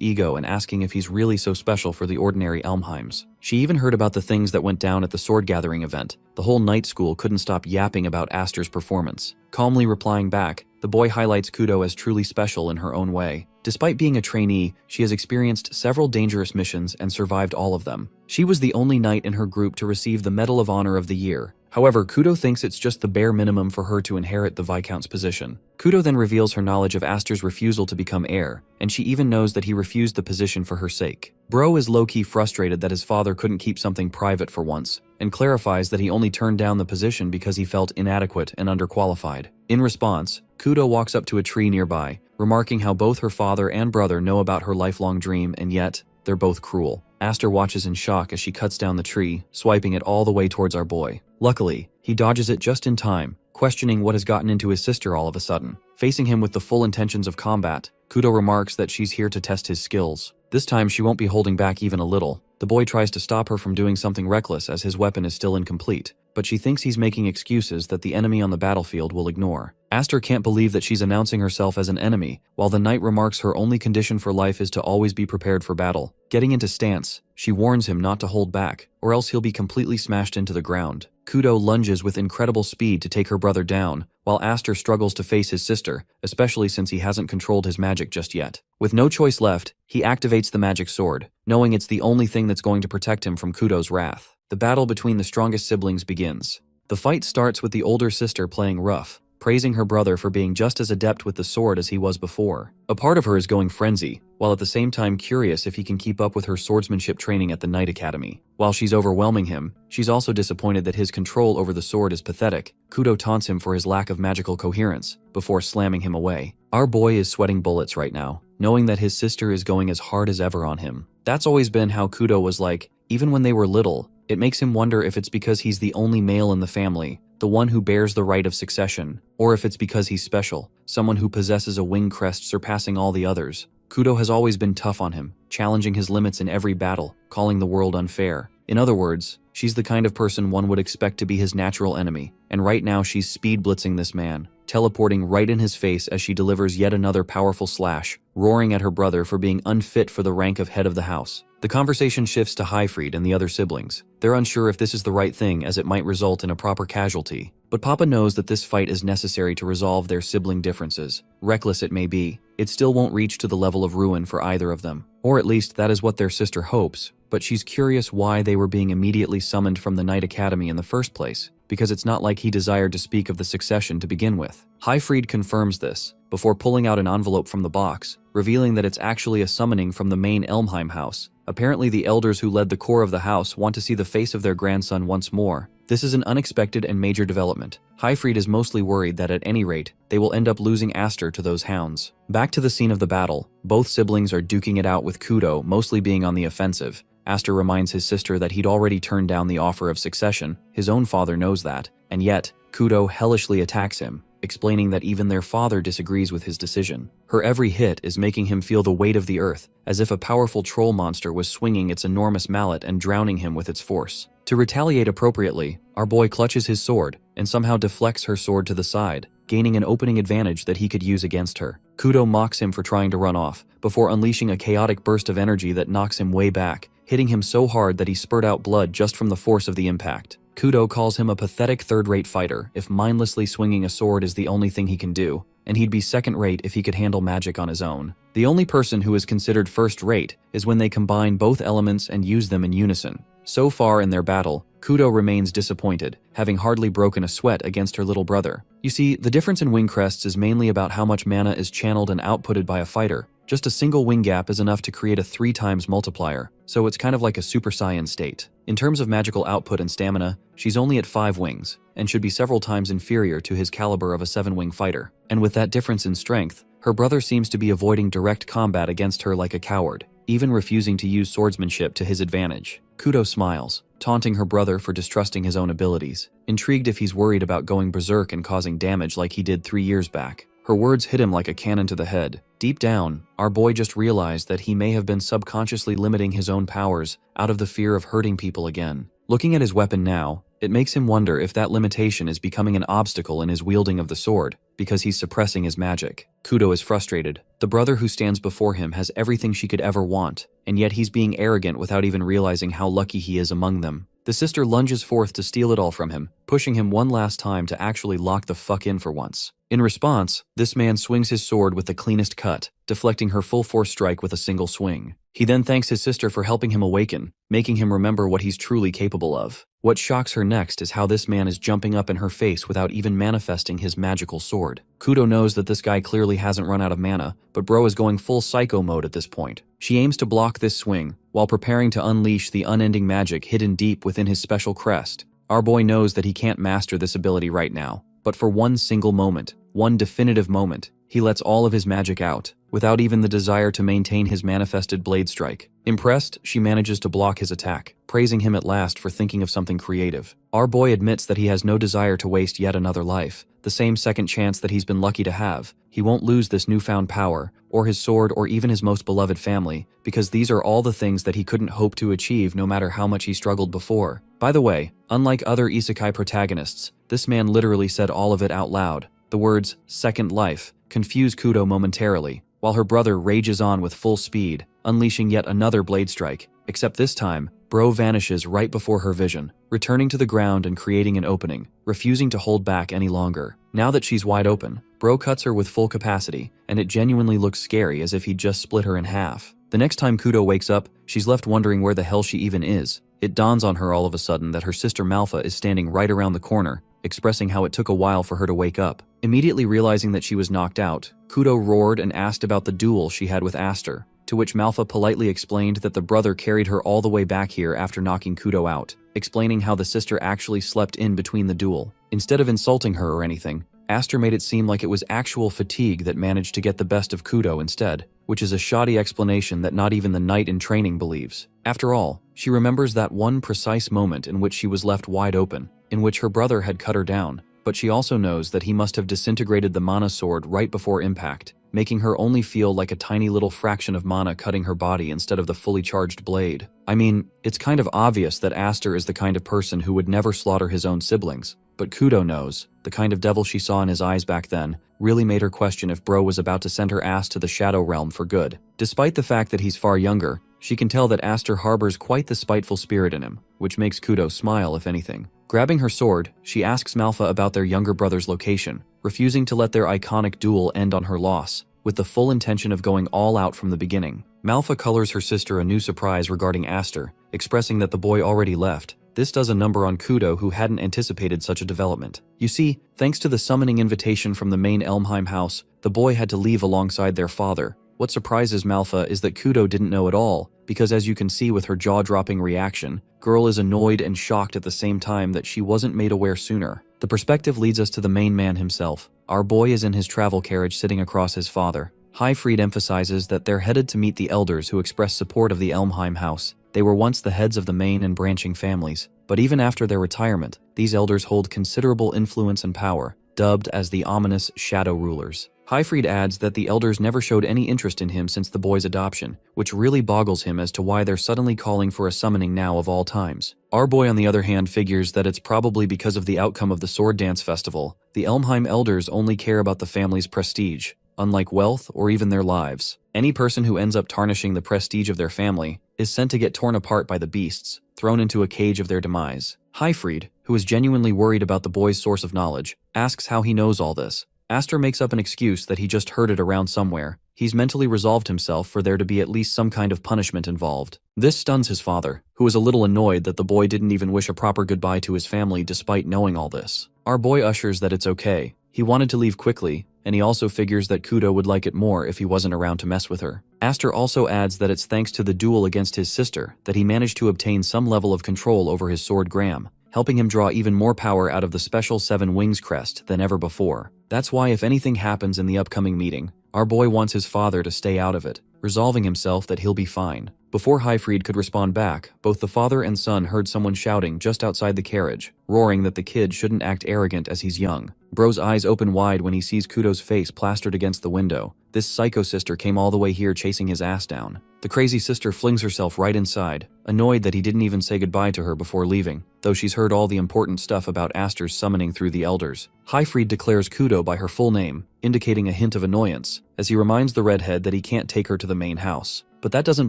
[SPEAKER 1] ego and asking if he's really so special for the ordinary Elmheims. She even heard about the things that went down at the sword gathering event. The whole night school couldn't stop yapping about Aster's performance. Calmly replying back, the boy highlights Kudo as truly special in her own way. Despite being a trainee, she has experienced several dangerous missions and survived all of them. She was the only knight in her group to receive the Medal of Honor of the Year. However, Kudo thinks it's just the bare minimum for her to inherit the Viscount's position. Kudo then reveals her knowledge of Aster's refusal to become heir, and she even knows that he refused the position for her sake. Bro is low-key frustrated that his father couldn't keep something private for once, and clarifies that he only turned down the position because he felt inadequate and underqualified. In response, Kudo walks up to a tree nearby, remarking how both her father and brother know about her lifelong dream and yet, they're both cruel. Aster watches in shock as she cuts down the tree, swiping it all the way towards our boy. Luckily, he dodges it just in time, questioning what has gotten into his sister all of a sudden. Facing him with the full intentions of combat, Kudo remarks that she's here to test his skills. This time she won't be holding back even a little. The boy tries to stop her from doing something reckless as his weapon is still incomplete, but she thinks he's making excuses that the enemy on the battlefield will ignore. Aster can't believe that she's announcing herself as an enemy, while the knight remarks her only condition for life is to always be prepared for battle. Getting into stance, she warns him not to hold back, or else he'll be completely smashed into the ground. Kudo lunges with incredible speed to take her brother down, while Aster struggles to face his sister, especially since he hasn't controlled his magic just yet. With no choice left, he activates the magic sword, knowing it's the only thing that's going to protect him from Kudo's wrath. The battle between the strongest siblings begins. The fight starts with the older sister playing rough, praising her brother for being just as adept with the sword as he was before. A part of her is going frenzy, while at the same time curious if he can keep up with her swordsmanship training at the Knight Academy. While she's overwhelming him, she's also disappointed that his control over the sword is pathetic. Kudo taunts him for his lack of magical coherence, before slamming him away. Our boy is sweating bullets right now, knowing that his sister is going as hard as ever on him. That's always been how Kudo was like, even when they were little. It makes him wonder if it's because he's the only male in the family, the one who bears the right of succession, or if it's because he's special, someone who possesses a wing crest surpassing all the others. Kudo has always been tough on him, challenging his limits in every battle, calling the world unfair. In other words, she's the kind of person one would expect to be his natural enemy, and right now she's speed blitzing this man, teleporting right in his face as she delivers yet another powerful slash, roaring at her brother for being unfit for the rank of head of the house. The conversation shifts to Highfried and the other siblings. They're unsure if this is the right thing as it might result in a proper casualty, but Papa knows that this fight is necessary to resolve their sibling differences. Reckless it may be, it still won't reach to the level of ruin for either of them. Or at least that is what their sister hopes, but she's curious why they were being immediately summoned from the Knight Academy in the first place, because it's not like he desired to speak of the succession to begin with. Highfried confirms this, before pulling out an envelope from the box, revealing that it's actually a summoning from the main Elmheim house. Apparently the elders who led the core of the house want to see the face of their grandson once more. This is an unexpected and major development. Highfried is mostly worried that at any rate, they will end up losing Aster to those hounds. Back to the scene of the battle, both siblings are duking it out with Kudo mostly being on the offensive. Aster reminds his sister that he'd already turned down the offer of succession. His own father knows that, and yet, Kudo hellishly attacks him, explaining that even their father disagrees with his decision. Her every hit is making him feel the weight of the earth, as if a powerful troll monster was swinging its enormous mallet and drowning him with its force. To retaliate appropriately, our boy clutches his sword, and somehow deflects her sword to the side, gaining an opening advantage that he could use against her. Kudo mocks him for trying to run off, before unleashing a chaotic burst of energy that knocks him way back, hitting him so hard that he spurted out blood just from the force of the impact. Kudo calls him a pathetic third-rate fighter if mindlessly swinging a sword is the only thing he can do, and he'd be second-rate if he could handle magic on his own. The only person who is considered first-rate is when they combine both elements and use them in unison. So far in their battle, Kudo remains disappointed, having hardly broken a sweat against her little brother. You see, the difference in wing crests is mainly about how much mana is channeled and outputted by a fighter. Just a single wing gap is enough to create a 3 times multiplier, so it's kind of like a Super Saiyan state. In terms of magical output and stamina, she's only at 5 wings, and should be several times inferior to his caliber of a 7-wing fighter. And with that difference in strength, her brother seems to be avoiding direct combat against her like a coward, even refusing to use swordsmanship to his advantage. Kudo smiles, taunting her brother for distrusting his own abilities, intrigued if he's worried about going berserk and causing damage like he did 3 years back. Her words hit him like a cannon to the head. Deep down, our boy just realized that he may have been subconsciously limiting his own powers out of the fear of hurting people again. Looking at his weapon now, it makes him wonder if that limitation is becoming an obstacle in his wielding of the sword, because he's suppressing his magic. Kudo is frustrated. The brother who stands before him has everything she could ever want, and yet he's being arrogant without even realizing how lucky he is among them. The sister lunges forth to steal it all from him, pushing him one last time to actually lock the fuck in for once. In response, this man swings his sword with the cleanest cut, deflecting her full force strike with a single swing. He then thanks his sister for helping him awaken, making him remember what he's truly capable of. What shocks her next is how this man is jumping up in her face without even manifesting his magical sword. Kudo knows that this guy clearly hasn't run out of mana, but bro is going full psycho mode at this point. She aims to block this swing, while preparing to unleash the unending magic hidden deep within his special crest. Our boy knows that he can't master this ability right now, but for one single moment, one definitive moment, he lets all of his magic out, without even the desire to maintain his manifested blade strike. Impressed, she manages to block his attack, praising him at last for thinking of something creative. Our boy admits that he has no desire to waste yet another life, the same second chance that he's been lucky to have. He won't lose this newfound power, or his sword, or even his most beloved family, because these are all the things that he couldn't hope to achieve no matter how much he struggled before. By the way, unlike other isekai protagonists, this man literally said all of it out loud. The words, "second life," confuse Kudo momentarily, while her brother rages on with full speed, unleashing yet another blade strike, except this time, Bro vanishes right before her vision, returning to the ground and creating an opening, refusing to hold back any longer. Now that she's wide open, Bro cuts her with full capacity, and it genuinely looks scary, as if he'd just split her in half. The next time Kudo wakes up, she's left wondering where the hell she even is. It dawns on her all of a sudden that her sister Malfa is standing right around the corner, expressing how it took a while for her to wake up. Immediately realizing that she was knocked out, Kudo roared and asked about the duel she had with Aster, to which Malfa politely explained that the brother carried her all the way back here after knocking Kudo out, explaining how the sister actually slept in between the duel. Instead of insulting her or anything, Aster made it seem like it was actual fatigue that managed to get the best of Kudo instead, which is a shoddy explanation that not even the knight in training believes. After all, she remembers that one precise moment in which she was left wide open, in which her brother had cut her down, but she also knows that he must have disintegrated the mana sword right before impact, making her only feel like a tiny little fraction of mana cutting her body instead of the fully charged blade. I mean, it's kind of obvious that Aster is the kind of person who would never slaughter his own siblings, but Kudo knows. The kind of devil she saw in his eyes back then really made her question if Bro was about to send her ass to the Shadow Realm for good. Despite the fact that he's far younger, she can tell that Aster harbors quite the spiteful spirit in him, which makes Kudo smile if anything. Grabbing her sword, she asks Malfa about their younger brother's location, refusing to let their iconic duel end on her loss, with the full intention of going all out from the beginning. Malfa colors her sister a new surprise regarding Aster, expressing that the boy already left. This does a number on Kudo, who hadn't anticipated such a development. You see, thanks to the summoning invitation from the main Elmheim house, the boy had to leave alongside their father. What surprises Malfa is that Kudo didn't know at all, because as you can see with her jaw-dropping reaction, girl is annoyed and shocked at the same time that she wasn't made aware sooner. The perspective leads us to the main man himself. Our boy is in his travel carriage sitting across his father. Highfried emphasizes that they're headed to meet the elders who express support of the Elmheim house. They were once the heads of the main and branching families, but even after their retirement, these elders hold considerable influence and power, dubbed as the ominous Shadow Rulers. Highfried adds that the elders never showed any interest in him since the boy's adoption, which really boggles him as to why they're suddenly calling for a summoning now of all times. Our boy, on the other hand, figures that it's probably because of the outcome of the Sword Dance Festival. The Elmheim elders only care about the family's prestige, unlike wealth or even their lives. Any person who ends up tarnishing the prestige of their family is sent to get torn apart by the beasts, thrown into a cage of their demise. Highfried, who is genuinely worried about the boy's source of knowledge, asks how he knows all this. Aster makes up an excuse that he just heard it around somewhere. He's mentally resolved himself for there to be at least some kind of punishment involved. This stuns his father, who is a little annoyed that the boy didn't even wish a proper goodbye to his family despite knowing all this. Our boy ushers that it's okay. He wanted to leave quickly, and he also figures that Kudo would like it more if he wasn't around to mess with her. Aster also adds that it's thanks to the duel against his sister that he managed to obtain some level of control over his sword Gram, helping him draw even more power out of the special 7 Wings crest than ever before. That's why if anything happens in the upcoming meeting, our boy wants his father to stay out of it, resolving himself that he'll be fine. Before Highfried could respond back, both the father and son heard someone shouting just outside the carriage, roaring that the kid shouldn't act arrogant as he's young. Bro's eyes open wide when he sees Kudo's face plastered against the window. This psycho sister came all the way here chasing his ass down. The crazy sister flings herself right inside, annoyed that he didn't even say goodbye to her before leaving, though she's heard all the important stuff about Aster's summoning through the elders. Highfried declares Kudo by her full name, indicating a hint of annoyance, as he reminds the redhead that he can't take her to the main house. But that doesn't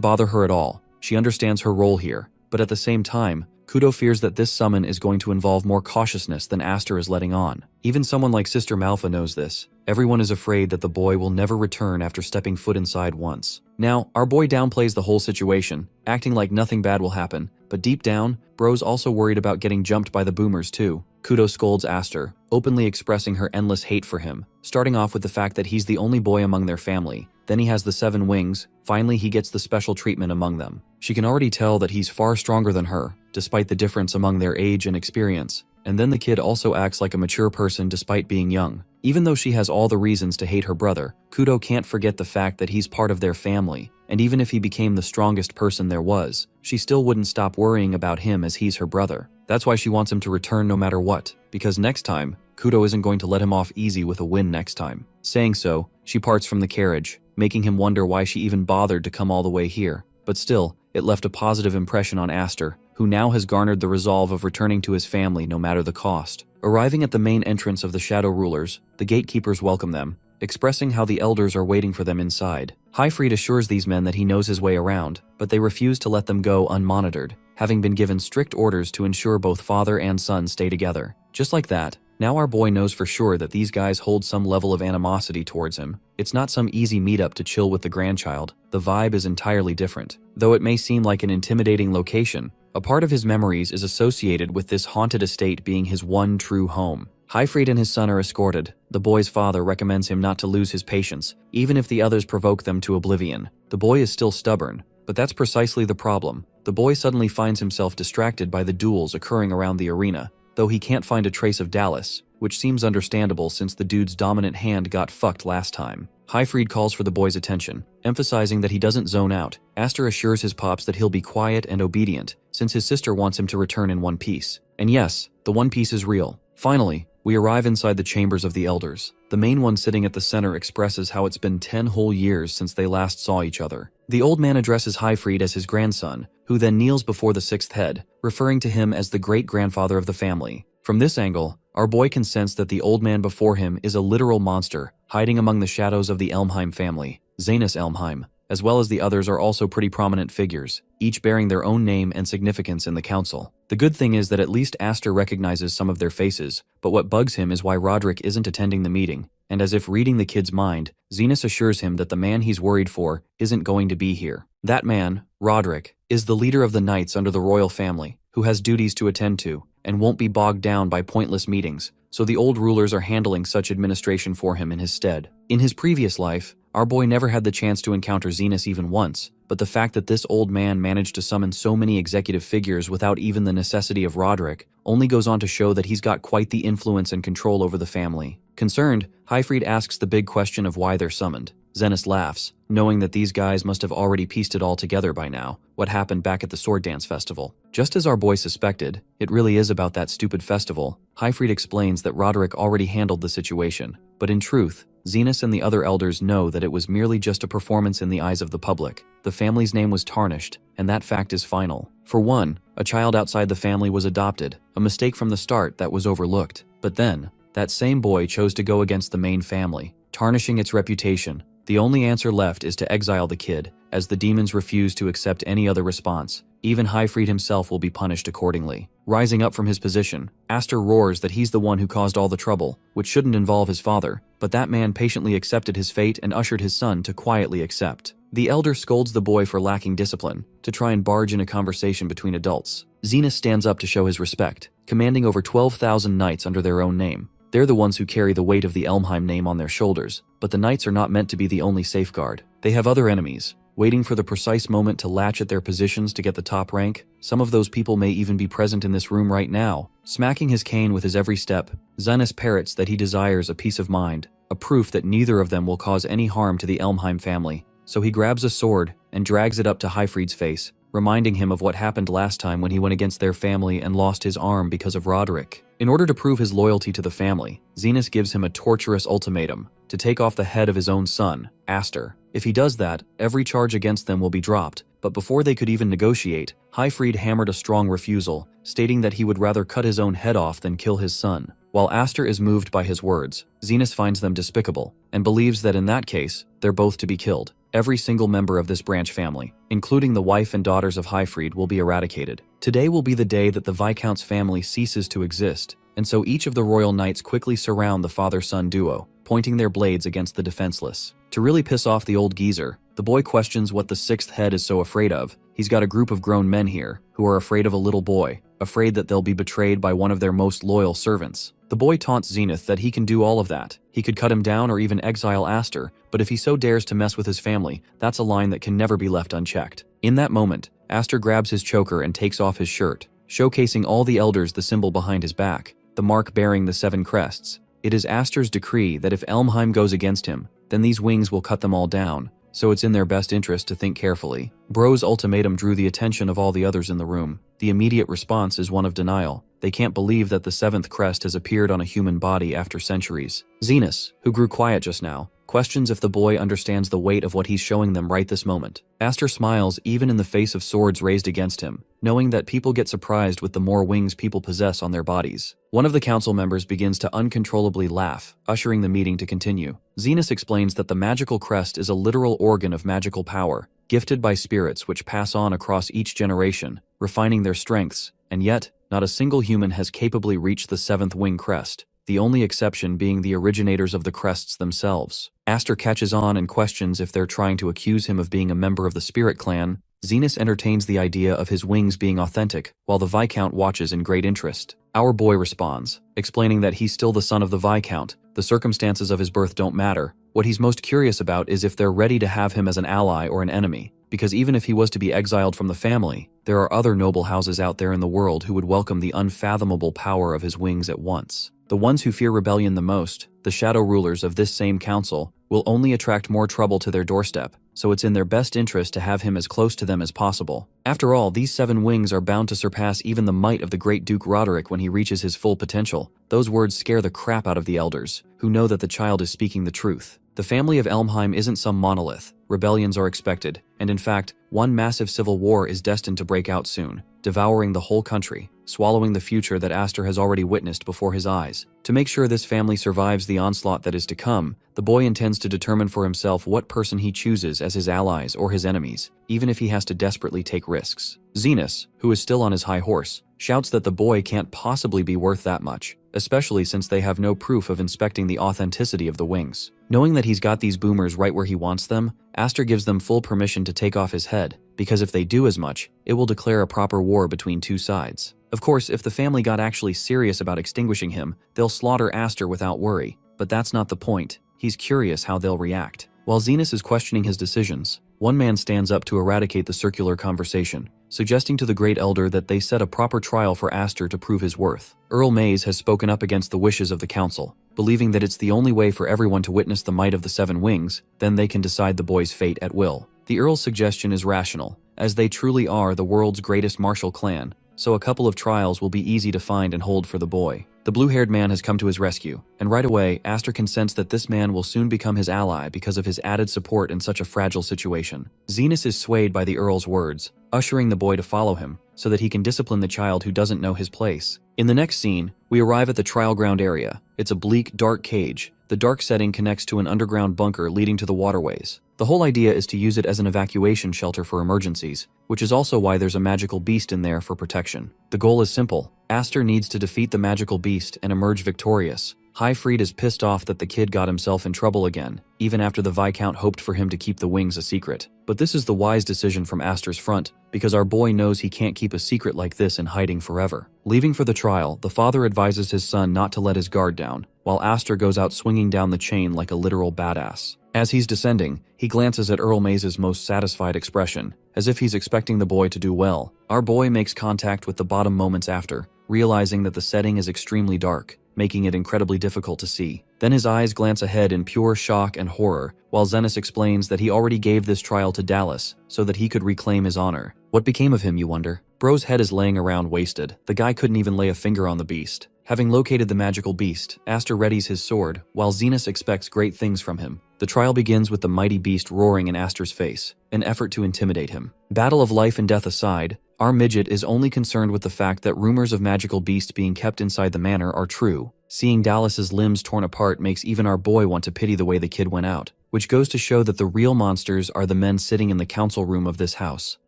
[SPEAKER 1] bother her at all. She understands her role here, but at the same time, Kudo fears that this summon is going to involve more cautiousness than Aster is letting on. Even someone like Sister Malfa knows this. Everyone is afraid that the boy will never return after stepping foot inside once. Now, our boy downplays the whole situation, acting like nothing bad will happen, but deep down, Bro's also worried about getting jumped by the boomers too. Kudo scolds Aster, openly expressing her endless hate for him, starting off with the fact that he's the only boy among their family. Then he has the 7 wings, finally he gets the special treatment among them. She can already tell that he's far stronger than her, despite the difference among their age and experience. And then the kid also acts like a mature person despite being young. Even though she has all the reasons to hate her brother, Kudo can't forget the fact that he's part of their family, and even if he became the strongest person there was, she still wouldn't stop worrying about him as he's her brother. That's why she wants him to return no matter what, because next time, Kudo isn't going to let him off easy with a win next time. Saying so, she parts from the carriage, making him wonder why she even bothered to come all the way here. But still, it left a positive impression on Aster, who now has garnered the resolve of returning to his family no matter the cost. Arriving at the main entrance of the Shadow Rulers, the gatekeepers welcome them, expressing how the elders are waiting for them inside. Highfried assures these men that he knows his way around, but they refuse to let them go unmonitored, having been given strict orders to ensure both father and son stay together. Just like that, now our boy knows for sure that these guys hold some level of animosity towards him. It's not some easy meetup to chill with the grandchild. The vibe is entirely different. Though it may seem like an intimidating location, a part of his memories is associated with this haunted estate being his one true home. Highfried and his son are escorted. The boy's father recommends him not to lose his patience, even if the others provoke them to oblivion. The boy is still stubborn, but that's precisely the problem. The boy suddenly finds himself distracted by the duels occurring around the arena, though he can't find a trace of Dallas, which seems understandable since the dude's dominant hand got fucked last time. Highfried calls for the boy's attention, emphasizing that he doesn't zone out. Aster assures his pops that he'll be quiet and obedient, since his sister wants him to return in one piece. And yes, the One Piece is real. Finally, we arrive inside the chambers of the elders. The main one sitting at the center expresses how it's been 10 whole years since they last saw each other. The old man addresses Highfried as his grandson, who then kneels before the sixth head, referring to him as the great-grandfather of the family. From this angle, our boy can sense that the old man before him is a literal monster, hiding among the shadows of the Elmheim family. Zanus Elmheim, as well as the others, are also pretty prominent figures, each bearing their own name and significance in the council. The good thing is that at least Aster recognizes some of their faces, but what bugs him is why Roderick isn't attending the meeting, and as if reading the kid's mind, Zenas assures him that the man he's worried for isn't going to be here. That man, Roderick, is the leader of the knights under the royal family, who has duties to attend to, and won't be bogged down by pointless meetings, so the old rulers are handling such administration for him in his stead. In his previous life, our boy never had the chance to encounter Zenas even once, but the fact that this old man managed to summon so many executive figures without even the necessity of Roderick only goes on to show that he's got quite the influence and control over the family. Concerned, Highfried asks the big question of why they're summoned. Zenas laughs, knowing that these guys must have already pieced it all together by now, what happened back at the Sword Dance Festival. Just as our boy suspected, it really is about that stupid festival. Highfried explains that Roderick already handled the situation, but in truth, Zenas and the other elders know that it was merely just a performance in the eyes of the public. The family's name was tarnished, and that fact is final. For one, a child outside the family was adopted, a mistake from the start that was overlooked. But then, that same boy chose to go against the main family, tarnishing its reputation. The only answer left is to exile the kid, as the demons refuse to accept any other response. Even Highfried himself will be punished accordingly. Rising up from his position, Aster roars that he's the one who caused all the trouble, which shouldn't involve his father, but that man patiently accepted his fate and ushered his son to quietly accept. The elder scolds the boy for lacking discipline, to try and barge in a conversation between adults. Zenas stands up to show his respect, commanding over 12,000 knights under their own name. They're the ones who carry the weight of the Elmheim name on their shoulders, but the knights are not meant to be the only safeguard. They have other enemies, waiting for the precise moment to latch at their positions to get the top rank. Some of those people may even be present in this room right now. Smacking his cane with his every step, Zenas parrots that he desires a peace of mind, a proof that neither of them will cause any harm to the Elmheim family. So he grabs a sword and drags it up to Highfried's face, reminding him of what happened last time when he went against their family and lost his arm because of Roderick. In order to prove his loyalty to the family, Zenas gives him a torturous ultimatum to take off the head of his own son, Aster. If he does that, every charge against them will be dropped, but before they could even negotiate, Highfried hammered a strong refusal, stating that he would rather cut his own head off than kill his son. While Aster is moved by his words, Zenas finds them despicable, and believes that in that case, they're both to be killed. Every single member of this branch family, including the wife and daughters of Highfried, will be eradicated. Today will be the day that the Viscount's family ceases to exist, and so each of the royal knights quickly surround the father-son duo, pointing their blades against the defenseless. To really piss off the old geezer, the boy questions what the sixth head is so afraid of. He's got a group of grown men here, who are afraid of a little boy, afraid that they'll be betrayed by one of their most loyal servants. The boy taunts Zenith that he can do all of that. He could cut him down or even exile Aster, but if he so dares to mess with his family, that's a line that can never be left unchecked. In that moment, Aster grabs his choker and takes off his shirt, showcasing all the elders the symbol behind his back, the mark bearing the 7 crests. It is Aster's decree that if Elmheim goes against him, then these wings will cut them all down, so it's in their best interest to think carefully. Bro's ultimatum drew the attention of all the others in the room. The immediate response is one of denial. They can't believe that the seventh crest has appeared on a human body after centuries. Zenas, who grew quiet just now, questions if the boy understands the weight of what he's showing them right this moment. Aster smiles even in the face of swords raised against him, knowing that people get surprised with the more wings people possess on their bodies. One of the council members begins to uncontrollably laugh, ushering the meeting to continue. Zenas explains that the magical crest is a literal organ of magical power, gifted by spirits which pass on across each generation, refining their strengths, and yet, not a single human has capably reached the seventh wing crest, the only exception being the originators of the crests themselves. Aster catches on and questions if they're trying to accuse him of being a member of the Spirit Clan. Zenas entertains the idea of his wings being authentic, while the Viscount watches in great interest. Our boy responds, explaining that he's still the son of the Viscount. The circumstances of his birth don't matter. What he's most curious about is if they're ready to have him as an ally or an enemy, because even if he was to be exiled from the family, there are other noble houses out there in the world who would welcome the unfathomable power of his wings at once. The ones who fear rebellion the most, the shadow rulers of this same council, will only attract more trouble to their doorstep, so it's in their best interest to have him as close to them as possible. After all, these 7 wings are bound to surpass even the might of the great Duke Roderick when he reaches his full potential. Those words scare the crap out of the elders, who know that the child is speaking the truth. The family of Elmheim isn't some monolith. Rebellions are expected, and in fact, one massive civil war is destined to break out soon, devouring the whole country, swallowing the future that Aster has already witnessed before his eyes. To make sure this family survives the onslaught that is to come, the boy intends to determine for himself what person he chooses as his allies or his enemies, even if he has to desperately take risks. Zenas, who is still on his high horse, shouts that the boy can't possibly be worth that much, especially since they have no proof of inspecting the authenticity of the wings. Knowing that he's got these boomers right where he wants them, Aster gives them full permission to take off his head, because if they do as much, it will declare a proper war between two sides. Of course, if the family got actually serious about extinguishing him, they'll slaughter Aster without worry, but that's not the point. He's curious how they'll react. While Zenas is questioning his decisions, one man stands up to eradicate the circular conversation, suggesting to the Great Elder that they set a proper trial for Aster to prove his worth. Earl Mays has spoken up against the wishes of the council, believing that it's the only way for everyone to witness the might of the 7 wings, then they can decide the boy's fate at will. The Earl's suggestion is rational, as they truly are the world's greatest martial clan, so a couple of trials will be easy to find and hold for the boy. The blue-haired man has come to his rescue, and right away, Aster can sense that this man will soon become his ally because of his added support in such a fragile situation. Zenas is swayed by the Earl's words, ushering the boy to follow him, so that he can discipline the child who doesn't know his place. In the next scene, we arrive at the trial ground area. It's a bleak, dark cage. The dark setting connects to an underground bunker leading to the waterways. The whole idea is to use it as an evacuation shelter for emergencies, which is also why there's a magical beast in there for protection. The goal is simple. Aster needs to defeat the magical beast and emerge victorious. Highfried is pissed off that the kid got himself in trouble again, even after the Viscount hoped for him to keep the wings a secret. But this is the wise decision from Aster's front, because our boy knows he can't keep a secret like this in hiding forever. Leaving for the trial, the father advises his son not to let his guard down, while Aster goes out swinging down the chain like a literal badass. As he's descending, he glances at Earl Mays' most satisfied expression, as if he's expecting the boy to do well. Our boy makes contact with the bottom moments after, realizing that the setting is extremely dark, making it incredibly difficult to see. Then his eyes glance ahead in pure shock and horror, while Zenas explains that he already gave this trial to Dallas so that he could reclaim his honor. What became of him, you wonder? Bro's head is laying around wasted. The guy couldn't even lay a finger on the beast. Having located the magical beast, Aster readies his sword, while Zenas expects great things from him. The trial begins with the mighty beast roaring in Aster's face, an effort to intimidate him. Battle of life and death aside, our midget is only concerned with the fact that rumors of magical beasts being kept inside the manor are true. Seeing Dallas's limbs torn apart makes even our boy want to pity the way the kid went out, which goes to show that the real monsters are the men sitting in the council room of this house.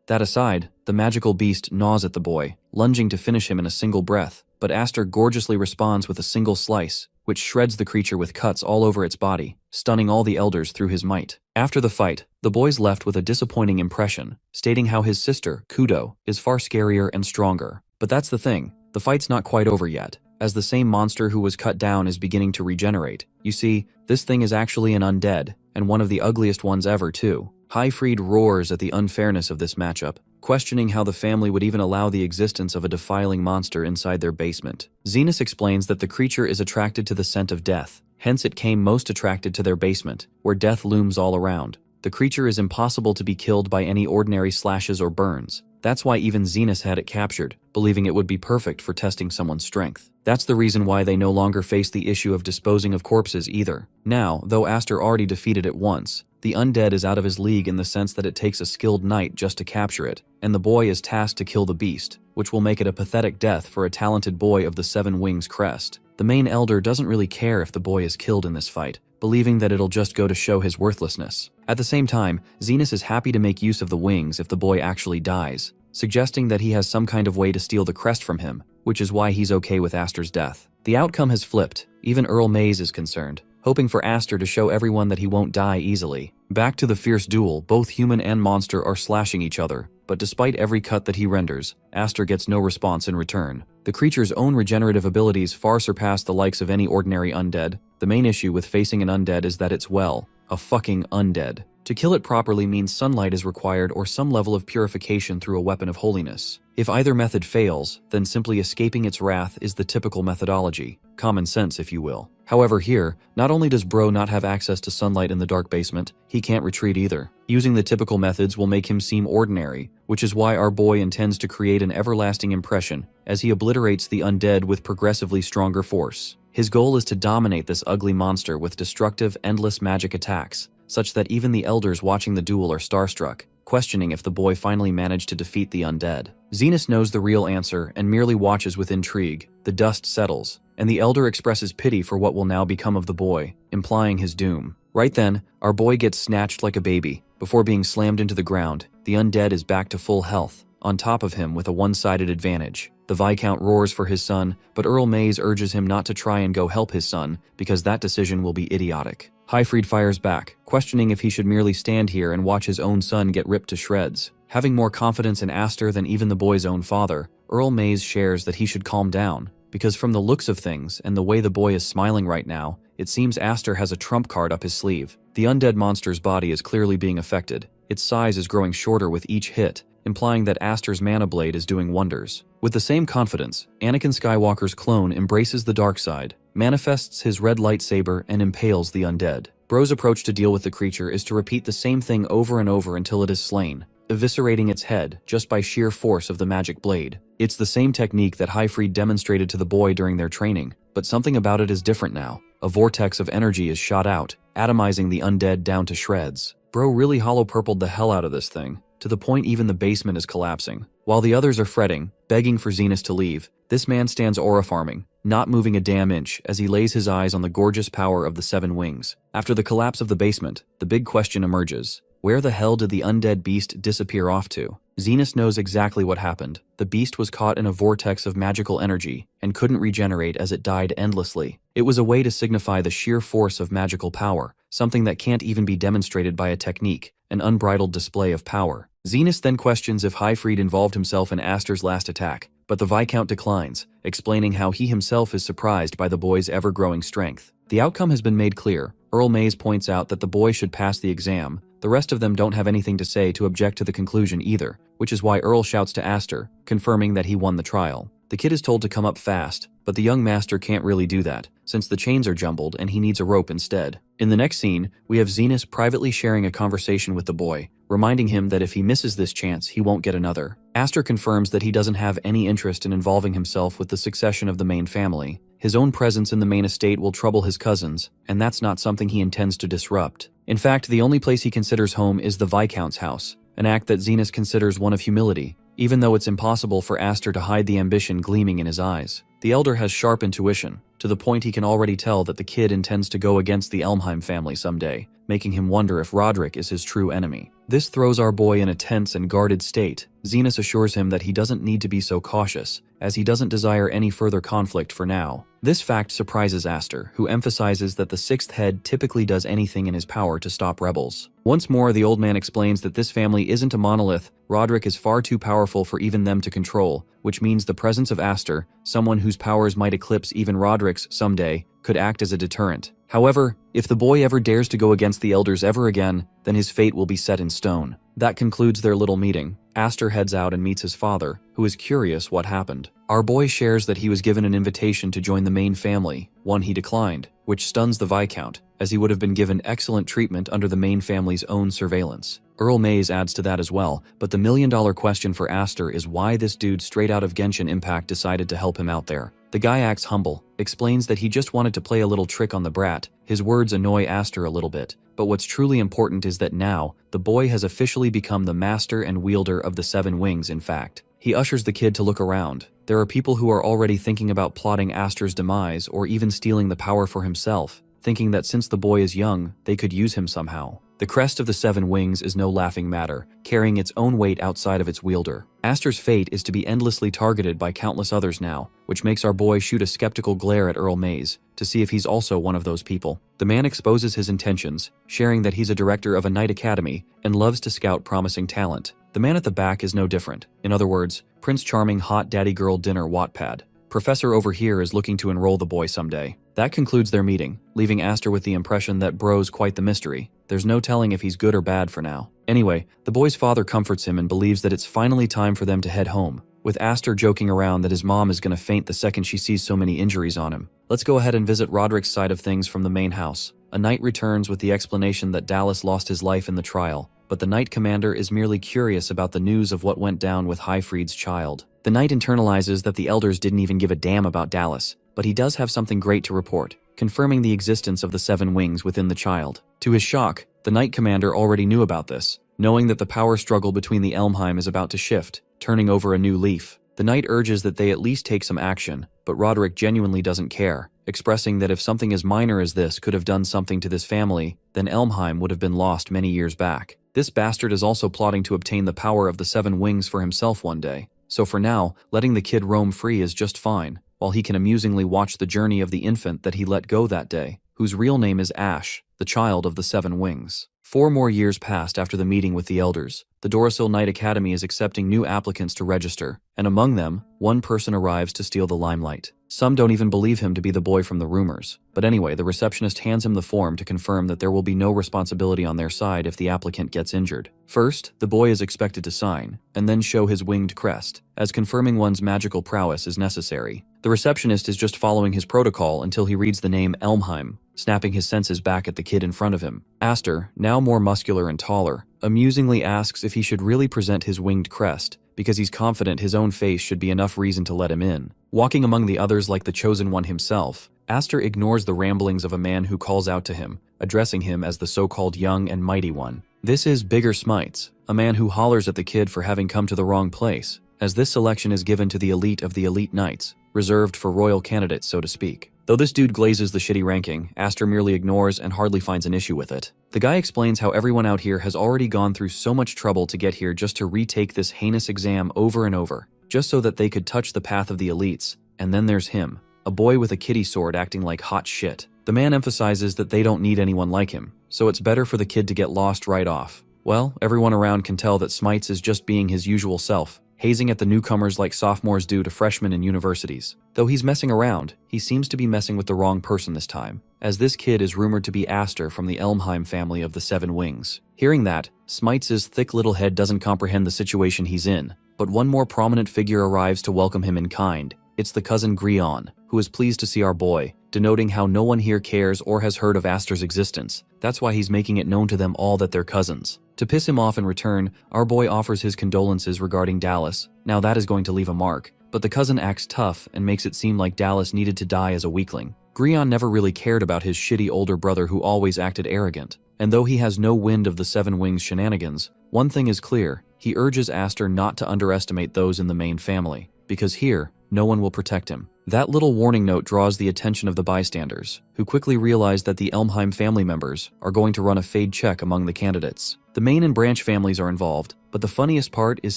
[SPEAKER 1] That aside, the magical beast gnaws at the boy, lunging to finish him in a single breath, but Aster gorgeously responds with a single slice, which shreds the creature with cuts all over its body, stunning all the elders through his might. After the fight, the boy's left with a disappointing impression, stating how his sister, Kudo, is far scarier and stronger. But that's the thing, the fight's not quite over yet, as the same monster who was cut down is beginning to regenerate. You see, this thing is actually an undead, and one of the ugliest ones ever too. Highfried roars at the unfairness of this matchup, questioning how the family would even allow the existence of a defiling monster inside their basement. Zenas explains that the creature is attracted to the scent of death, hence it came most attracted to their basement, where death looms all around. The creature is impossible to be killed by any ordinary slashes or burns. That's why even Zenas had it captured, believing it would be perfect for testing someone's strength. That's the reason why they no longer face the issue of disposing of corpses either. Now, though Aster already defeated it once, the undead is out of his league in the sense that it takes a skilled knight just to capture it, and the boy is tasked to kill the beast, which will make it a pathetic death for a talented boy of the 7 Wings crest. The main elder doesn't really care if the boy is killed in this fight, believing that it'll just go to show his worthlessness. At the same time, Zenas is happy to make use of the wings if the boy actually dies, suggesting that he has some kind of way to steal the crest from him, which is why he's okay with Aster's death. The outcome has flipped. Even Earl Mays is concerned, hoping for Aster to show everyone that he won't die easily. Back to the fierce duel, both human and monster are slashing each other, but despite every cut that he renders, Aster gets no response in return. The creature's own regenerative abilities far surpass the likes of any ordinary undead. The main issue with facing an undead is that it's, well, a fucking undead. To kill it properly means sunlight is required or some level of purification through a weapon of holiness. If either method fails, then simply escaping its wrath is the typical methodology. Common sense, if you will. However here, not only does Bro not have access to sunlight in the dark basement, he can't retreat either. Using the typical methods will make him seem ordinary, which is why our boy intends to create an everlasting impression as he obliterates the undead with progressively stronger force. His goal is to dominate this ugly monster with destructive, endless magic attacks, such that even the elders watching the duel are starstruck, questioning if the boy finally managed to defeat the undead. Zenas knows the real answer and merely watches with intrigue. The dust settles, and the elder expresses pity for what will now become of the boy, implying his doom. Right then, our boy gets snatched like a baby. Before being slammed into the ground, the undead is back to full health, on top of him with a one-sided advantage. The Viscount roars for his son, but Earl Mays urges him not to try and go help his son, because that decision will be idiotic. Highfried fires back, questioning if he should merely stand here and watch his own son get ripped to shreds. Having more confidence in Aster than even the boy's own father, Earl Mays shares that he should calm down, because from the looks of things and the way the boy is smiling right now, it seems Aster has a trump card up his sleeve. The undead monster's body is clearly being affected. Its size is growing shorter with each hit, implying that Aster's mana blade is doing wonders. With the same confidence, Anakin Skywalker's clone embraces the dark side, manifests his red lightsaber, and impales the undead. Bro's approach to deal with the creature is to repeat the same thing over and over until it is slain, eviscerating its head just by sheer force of the magic blade. It's the same technique that Highfried demonstrated to the boy during their training, but something about it is different now. A vortex of energy is shot out, atomizing the undead down to shreds. Bro really hollow-purpled the hell out of this thing, to the point even the basement is collapsing. While the others are fretting, begging for Zenas to leave, this man stands aura farming, not moving a damn inch as he lays his eyes on the gorgeous power of the 7 Wings. After the collapse of the basement, the big question emerges. Where the hell did the undead beast disappear off to? Zenas knows exactly what happened. The beast was caught in a vortex of magical energy and couldn't regenerate as it died endlessly. It was a way to signify the sheer force of magical power, something that can't even be demonstrated by a technique, an unbridled display of power. Zenas then questions if Highfried involved himself in Aster's last attack, but the Viscount declines, explaining how he himself is surprised by the boy's ever-growing strength. The outcome has been made clear. Earl Mays points out that the boy should pass the exam. The rest of them don't have anything to say to object to the conclusion either, which is why Earl shouts to Aster, confirming that he won the trial. The kid is told to come up fast, but the young master can't really do that, since the chains are jumbled and he needs a rope instead. In the next scene, we have Zenas privately sharing a conversation with the boy, reminding him that if he misses this chance, he won't get another. Aster confirms that he doesn't have any interest in involving himself with the succession of the main family. His own presence in the main estate will trouble his cousins, and that's not something he intends to disrupt. In fact, the only place he considers home is the Viscount's house, an act that Zenas considers one of humility, even though it's impossible for Aster to hide the ambition gleaming in his eyes. The elder has sharp intuition, to the point he can already tell that the kid intends to go against the Elmheim family someday, making him wonder if Roderick is his true enemy. This throws our boy in a tense and guarded state. Zenas assures him that he doesn't need to be so cautious, as he doesn't desire any further conflict for now. This fact surprises Aster, who emphasizes that the sixth head typically does anything in his power to stop rebels. Once more, the old man explains that this family isn't a monolith. Roderick is far too powerful for even them to control, which means the presence of Aster, someone whose powers might eclipse even Roderick's someday, could act as a deterrent. However, if the boy ever dares to go against the elders ever again, then his fate will be set in stone. That concludes their little meeting. Aster heads out and meets his father, who is curious what happened. Our boy shares that he was given an invitation to join the main family, one he declined, which stuns the Viscount, as he would have been given excellent treatment under the main family's own surveillance. Earl Mays adds to that as well, but the million-dollar question for Aster is why this dude straight out of Genshin Impact decided to help him out there. The guy acts humble, explains that he just wanted to play a little trick on the brat. His words annoy Aster a little bit, but what's truly important is that now, the boy has officially become the master and wielder of the 7 wings in fact. He ushers the kid to look around. There are people who are already thinking about plotting Aster's demise or even stealing the power for himself, thinking that since the boy is young, they could use him somehow. The crest of the 7 wings is no laughing matter, carrying its own weight outside of its wielder. Aster's fate is to be endlessly targeted by countless others now, which makes our boy shoot a skeptical glare at Earl Mays to see if he's also one of those people. The man exposes his intentions, sharing that he's a director of a night academy and loves to scout promising talent. The man at the back is no different. In other words, Prince Charming hot daddy girl dinner Wattpad. Professor over here is looking to enroll the boy someday. That concludes their meeting, leaving Aster with the impression that bro's quite the mystery. There's no telling if he's good or bad for now. Anyway, the boy's father comforts him and believes that it's finally time for them to head home, with Aster joking around that his mom is gonna faint the second she sees so many injuries on him. Let's go ahead and visit Roderick's side of things from the main house. A knight returns with the explanation that Dallas lost his life in the trial, but the knight commander is merely curious about the news of what went down with Highfried's child. The knight internalizes that the elders didn't even give a damn about Dallas, but he does have something great to report, confirming the existence of the 7 wings within the child. To his shock, the knight commander already knew about this, knowing that the power struggle between the Elmheim is about to shift, turning over a new leaf. The knight urges that they at least take some action, but Roderick genuinely doesn't care, expressing that if something as minor as this could have done something to this family, then Elmheim would have been lost many years back. This bastard is also plotting to obtain the power of the 7 wings for himself one day, so for now, letting the kid roam free is just fine, while he can amusingly watch the journey of the infant that he let go that day, whose real name is Ash, the child of the 7 wings. 4 more years passed after the meeting with the elders. The Dorasil Knight Academy is accepting new applicants to register, and among them, one person arrives to steal the limelight. Some don't even believe him to be the boy from the rumors. But anyway, the receptionist hands him the form to confirm that there will be no responsibility on their side if the applicant gets injured. First, the boy is expected to sign, and then show his winged crest, as confirming one's magical prowess is necessary. The receptionist is just following his protocol until he reads the name Elmheim, snapping his senses back at the kid in front of him. Aster, now more muscular and taller, amusingly asks if he should really present his winged crest, because he's confident his own face should be enough reason to let him in. Walking among the others like the chosen one himself, Aster ignores the ramblings of a man who calls out to him, addressing him as the so-called young and mighty one. This is Bigger Smites, a man who hollers at the kid for having come to the wrong place, as this selection is given to the elite of the elite knights, reserved for royal candidates, so to speak. Though this dude glazes the shitty ranking, Aster merely ignores and hardly finds an issue with it. The guy explains how everyone out here has already gone through so much trouble to get here just to retake this heinous exam over and over, just so that they could touch the path of the elites. And then there's him, a boy with a kitty sword acting like hot shit. The man emphasizes that they don't need anyone like him, so it's better for the kid to get lost right off. Well, everyone around can tell that Smites is just being his usual self, hazing at the newcomers like sophomores do to freshmen in universities. Though he's messing around, he seems to be messing with the wrong person this time, as this kid is rumored to be Aster from the Elmheim family of the 7 wings. Hearing that, Smites' thick little head doesn't comprehend the situation he's in, but one more prominent figure arrives to welcome him in kind. It's the cousin Grion, who is pleased to see our boy, denoting how no one here cares or has heard of Aster's existence. That's why he's making it known to them all that they're cousins. To piss him off in return, our boy offers his condolences regarding Dallas. Now that is going to leave a mark, but the cousin acts tough and makes it seem like Dallas needed to die as a weakling. Grion never really cared about his shitty older brother who always acted arrogant, and though he has no wind of the 7 wings shenanigans, one thing is clear: he urges Aster not to underestimate those in the main family, because here, no one will protect him. That little warning note draws the attention of the bystanders, who quickly realize that the Elmheim family members are going to run a fade check among the candidates. The main and branch families are involved, but the funniest part is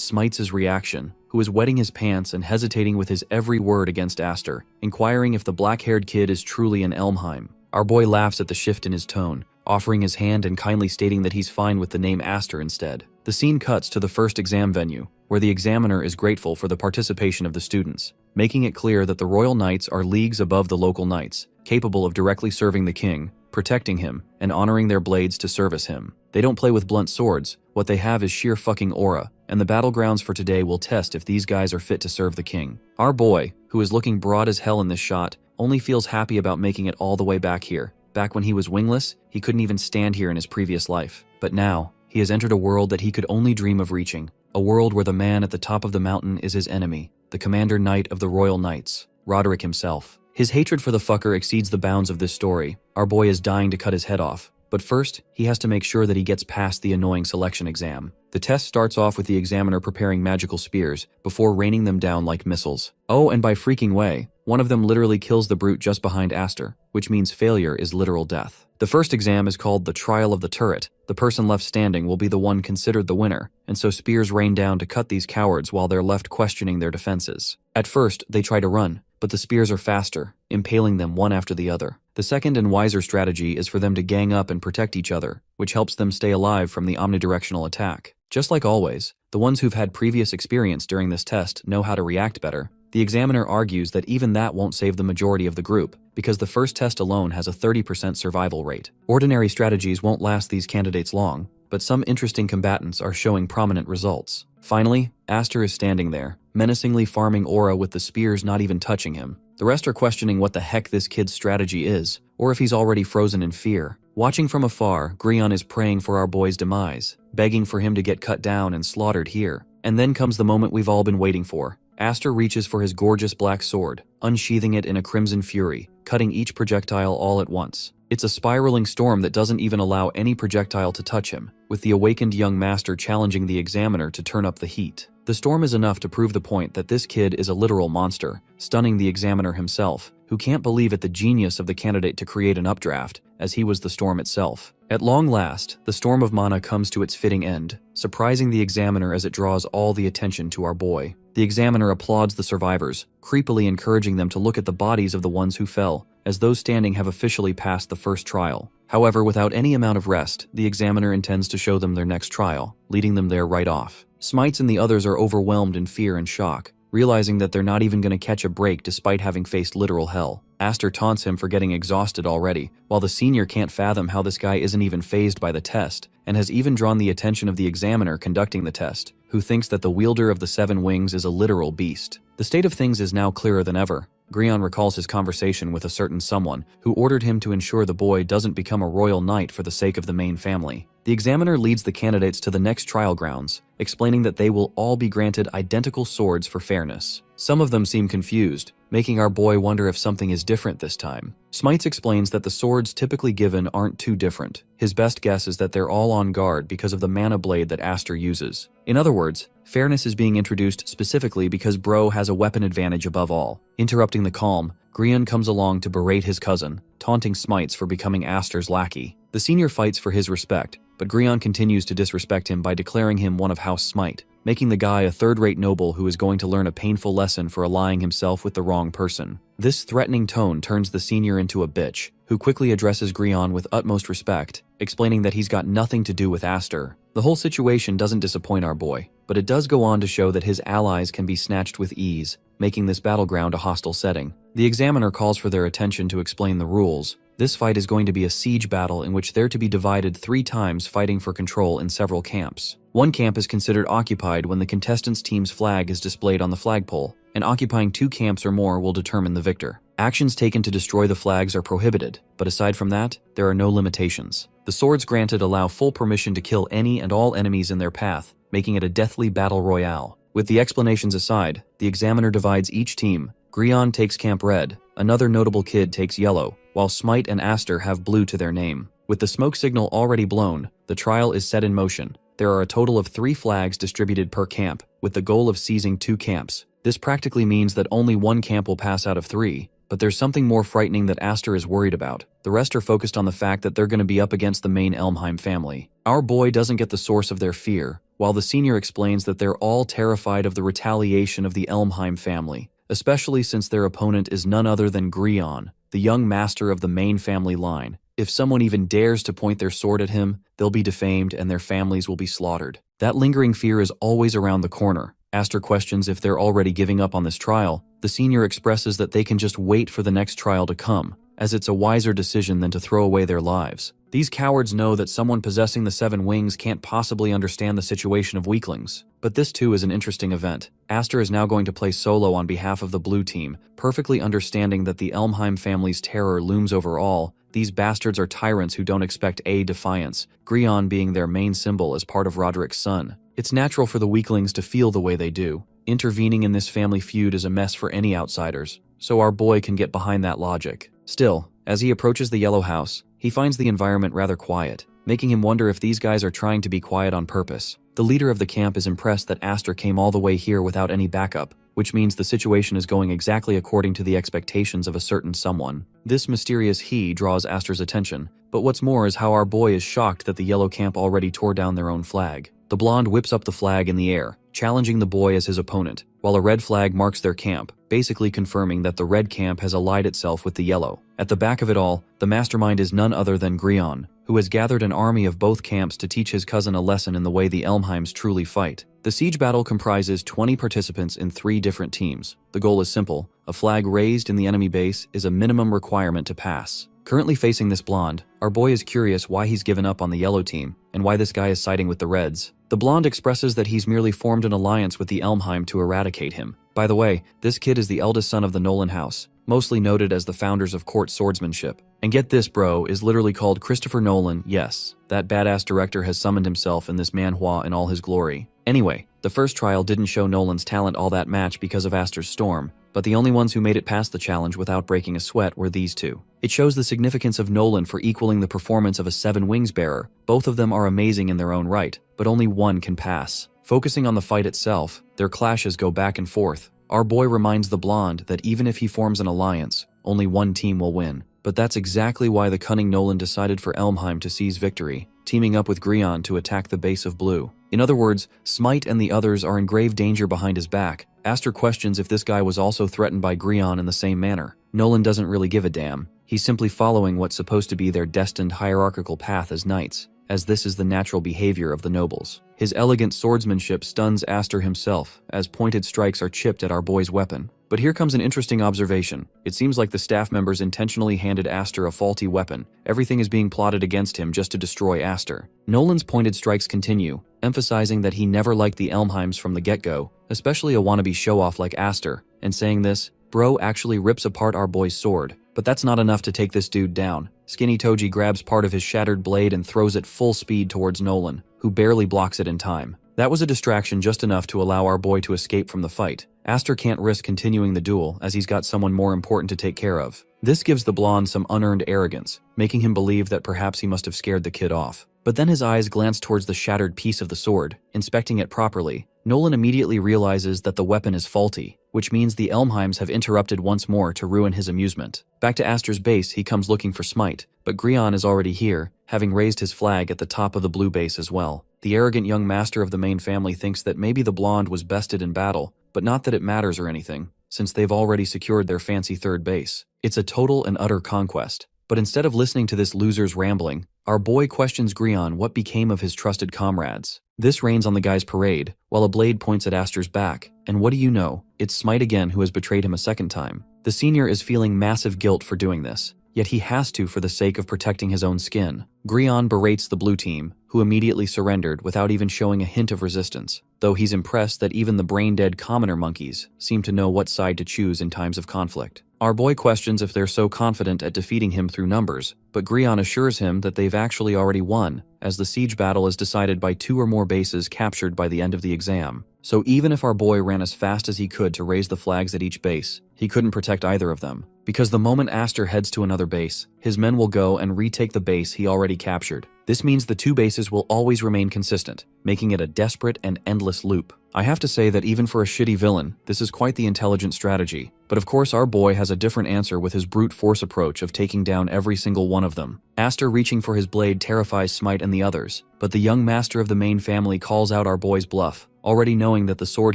[SPEAKER 1] Smites' reaction, who is wetting his pants and hesitating with his every word against Aster, inquiring if the black-haired kid is truly an Elmheim. Our boy laughs at the shift in his tone, offering his hand and kindly stating that he's fine with the name Aster instead. The scene cuts to the first exam venue, where the examiner is grateful for the participation of the students, making it clear that the Royal Knights are leagues above the local knights, capable of directly serving the king, protecting him, and honoring their blades to service him. They don't play with blunt swords, what they have is sheer fucking aura, and the battlegrounds for today will test if these guys are fit to serve the king. Our boy, who is looking broad as hell in this shot, only feels happy about making it all the way back here. Back when he was wingless, he couldn't even stand here in his previous life. But now, he has entered a world that he could only dream of reaching. A world where the man at the top of the mountain is his enemy, the commander knight of the royal knights, Roderick himself. His hatred for the fucker exceeds the bounds of this story. Our boy is dying to cut his head off. But first, he has to make sure that he gets past the annoying selection exam. The test starts off with the examiner preparing magical spears before raining them down like missiles. Oh, and by freaking way, one of them literally kills the brute just behind Aster, which means failure is literal death. The first exam is called the Trial of the Turret. The person left standing will be the one considered the winner, and so spears rain down to cut these cowards while they're left questioning their defenses. At first, they try to run, but the spears are faster, impaling them one after the other. The second and wiser strategy is for them to gang up and protect each other, which helps them stay alive from the omnidirectional attack. Just like always, the ones who've had previous experience during this test know how to react better. The examiner argues that even that won't save the majority of the group, because the first test alone has a 30% survival rate. Ordinary strategies won't last these candidates long, but some interesting combatants are showing prominent results. Finally, Aster is standing there, menacingly farming aura with the spears not even touching him. The rest are questioning what the heck this kid's strategy is, or if he's already frozen in fear. Watching from afar, Grion is praying for our boy's demise, begging for him to get cut down and slaughtered here. And then comes the moment we've all been waiting for. Aster reaches for his gorgeous black sword, unsheathing it in a crimson fury, cutting each projectile all at once. It's a spiraling storm that doesn't even allow any projectile to touch him, with the awakened young master challenging the examiner to turn up the heat. The storm is enough to prove the point that this kid is a literal monster, stunning the examiner himself, who can't believe at the genius of the candidate to create an updraft, as he was the storm itself. At long last, the storm of mana comes to its fitting end, surprising the examiner as it draws all the attention to our boy. The examiner applauds the survivors, creepily encouraging them to look at the bodies of the ones who fell, as those standing have officially passed the first trial. However, without any amount of rest, the examiner intends to show them their next trial, leading them there right off. Smites and the others are overwhelmed in fear and shock, realizing that they're not even going to catch a break despite having faced literal hell. Aster taunts him for getting exhausted already, while the senior can't fathom how this guy isn't even fazed by the test, and has even drawn the attention of the examiner conducting the test, who thinks that the wielder of the 7 wings is a literal beast. The state of things is now clearer than ever. Grion recalls his conversation with a certain someone who ordered him to ensure the boy doesn't become a royal knight for the sake of the main family. The examiner leads the candidates to the next trial grounds, explaining that they will all be granted identical swords for fairness. Some of them seem confused, making our boy wonder if something is different this time. Smites explains that the swords typically given aren't too different. His best guess is that they're all on guard because of the mana blade that Aster uses. In other words, fairness is being introduced specifically because Bro has a weapon advantage above all. Interrupting the calm, Grion comes along to berate his cousin, taunting Smites for becoming Aster's lackey. The senior fights for his respect, but Grion continues to disrespect him by declaring him one of House Smite, making the guy a third-rate noble who is going to learn a painful lesson for allying himself with the wrong person. This threatening tone turns the senior into a bitch, who quickly addresses Grion with utmost respect, explaining that he's got nothing to do with Aster. The whole situation doesn't disappoint our boy, but it does go on to show that his allies can be snatched with ease, making this battleground a hostile setting. The examiner calls for their attention to explain the rules. This fight is going to be a siege battle in which they're to be divided 3 times fighting for control in several camps. One camp is considered occupied when the contestant's team's flag is displayed on the flagpole, and occupying 2 camps or more will determine the victor. Actions taken to destroy the flags are prohibited, but aside from that, there are no limitations. The swords granted allow full permission to kill any and all enemies in their path, making it a deathly battle royale. With the explanations aside, the examiner divides each team. Grion takes Camp Red, another notable kid takes Yellow, while Smite and Aster have Blue to their name. With the smoke signal already blown, the trial is set in motion. There are a total of 3 flags distributed per camp, with the goal of seizing 2 camps. This practically means that only 1 camp will pass out of 3, but there's something more frightening that Aster is worried about. The rest are focused on the fact that they're going to be up against the main Elmheim family. Our boy doesn't get the source of their fear, while the senior explains that they're all terrified of the retaliation of the Elmheim family, especially since their opponent is none other than Grion, the young master of the main family line. If someone even dares to point their sword at him, they'll be defamed and their families will be slaughtered. That lingering fear is always around the corner. Aster questions if they're already giving up on this trial. The senior expresses that they can just wait for the next trial to come, as it's a wiser decision than to throw away their lives. These cowards know that someone possessing the 7 wings can't possibly understand the situation of weaklings. But this too is an interesting event. Aster is now going to play solo on behalf of the blue team, perfectly understanding that the Elmheim family's terror looms over all. These bastards are tyrants who don't expect defiance, Grion being their main symbol as part of Roderick's son. It's natural for the weaklings to feel the way they do. Intervening in this family feud is a mess for any outsiders, so our boy can get behind that logic. Still, as he approaches the yellow house, he finds the environment rather quiet, making him wonder if these guys are trying to be quiet on purpose. The leader of the camp is impressed that Aster came all the way here without any backup, which means the situation is going exactly according to the expectations of a certain someone. This mysterious he draws Aster's attention, but what's more is how our boy is shocked that the yellow camp already tore down their own flag. The blonde whips up the flag in the air, challenging the boy as his opponent, while a red flag marks their camp, basically confirming that the red camp has allied itself with the yellow. At the back of it all, the mastermind is none other than Grion, who has gathered an army of both camps to teach his cousin a lesson in the way the Elmheims truly fight. The siege battle comprises 20 participants in 3 different teams. The goal is simple: a flag raised in the enemy base is a minimum requirement to pass. Currently facing this blonde, our boy is curious why he's given up on the yellow team, and why this guy is siding with the reds. The blonde expresses that he's merely formed an alliance with the Elmheim to eradicate him. By the way, this kid is the eldest son of the Nolan house, mostly noted as the founders of court swordsmanship. And get this, bro, is literally called Christopher Nolan. Yes, that badass director has summoned himself in this manhwa in all his glory. Anyway, the first trial didn't show Nolan's talent all that much because of Aster's storm, but the only ones who made it past the challenge without breaking a sweat were these two. It shows the significance of Nolan for equaling the performance of a 7 wings bearer. Both of them are amazing in their own right, but only one can pass. Focusing on the fight itself, their clashes go back and forth. Our boy reminds the blonde that even if he forms an alliance, only one team will win. But that's exactly why the cunning Nolan decided for Elmheim to seize victory, teaming up with Grion to attack the base of blue. In other words, Smite and the others are in grave danger behind his back. Aster questions if this guy was also threatened by Grion in the same manner. Nolan doesn't really give a damn. He's simply following what's supposed to be their destined hierarchical path as knights, as this is the natural behavior of the nobles. His elegant swordsmanship stuns Aster himself, as pointed strikes are chipped at our boy's weapon. But here comes an interesting observation. It seems like the staff members intentionally handed Aster a faulty weapon. Everything is being plotted against him just to destroy Aster. Nolan's pointed strikes continue, emphasizing that he never liked the Elmheims from the get-go, especially a wannabe show-off like Aster, and saying this, bro actually rips apart our boy's sword. But that's not enough to take this dude down. Skinny Toji grabs part of his shattered blade and throws it full speed towards Nolan, who barely blocks it in time. That was a distraction just enough to allow our boy to escape from the fight. Aster can't risk continuing the duel as he's got someone more important to take care of. This gives the blonde some unearned arrogance, making him believe that perhaps he must have scared the kid off. But then his eyes glance towards the shattered piece of the sword. Inspecting it properly, Nolan immediately realizes that the weapon is faulty, which means the Elmheims have interrupted once more to ruin his amusement. Back to Aster's base, he comes looking for Smite, but Grion is already here, having raised his flag at the top of the blue base as well. The arrogant young master of the main family thinks that maybe the blonde was bested in battle, but not that it matters or anything, since they've already secured their fancy third base. It's a total and utter conquest. But instead of listening to this loser's rambling, our boy questions Grion what became of his trusted comrades. This rains on the guy's parade, while a blade points at Aster's back, and what do you know, it's Smite again who has betrayed him a second time. The senior is feeling massive guilt for doing this, yet he has to for the sake of protecting his own skin. Grion berates the blue team, who immediately surrendered without even showing a hint of resistance, though he's impressed that even the brain-dead commoner monkeys seem to know what side to choose in times of conflict. Our boy questions if they're so confident at defeating him through numbers, but Grion assures him that they've actually already won, as the siege battle is decided by 2 or more bases captured by the end of the exam. So even if our boy ran as fast as he could to raise the flags at each base, he couldn't protect either of them, because the moment Aster heads to another base, his men will go and retake the base he already captured. This means the 2 bases will always remain consistent, making it a desperate and endless loop. I have to say that even for a shitty villain, this is quite the intelligent strategy. But of course our boy has a different answer with his brute force approach of taking down every single one of them. Aster reaching for his blade terrifies Smite and the others, but the young master of the main family calls out our boy's bluff, already knowing that the sword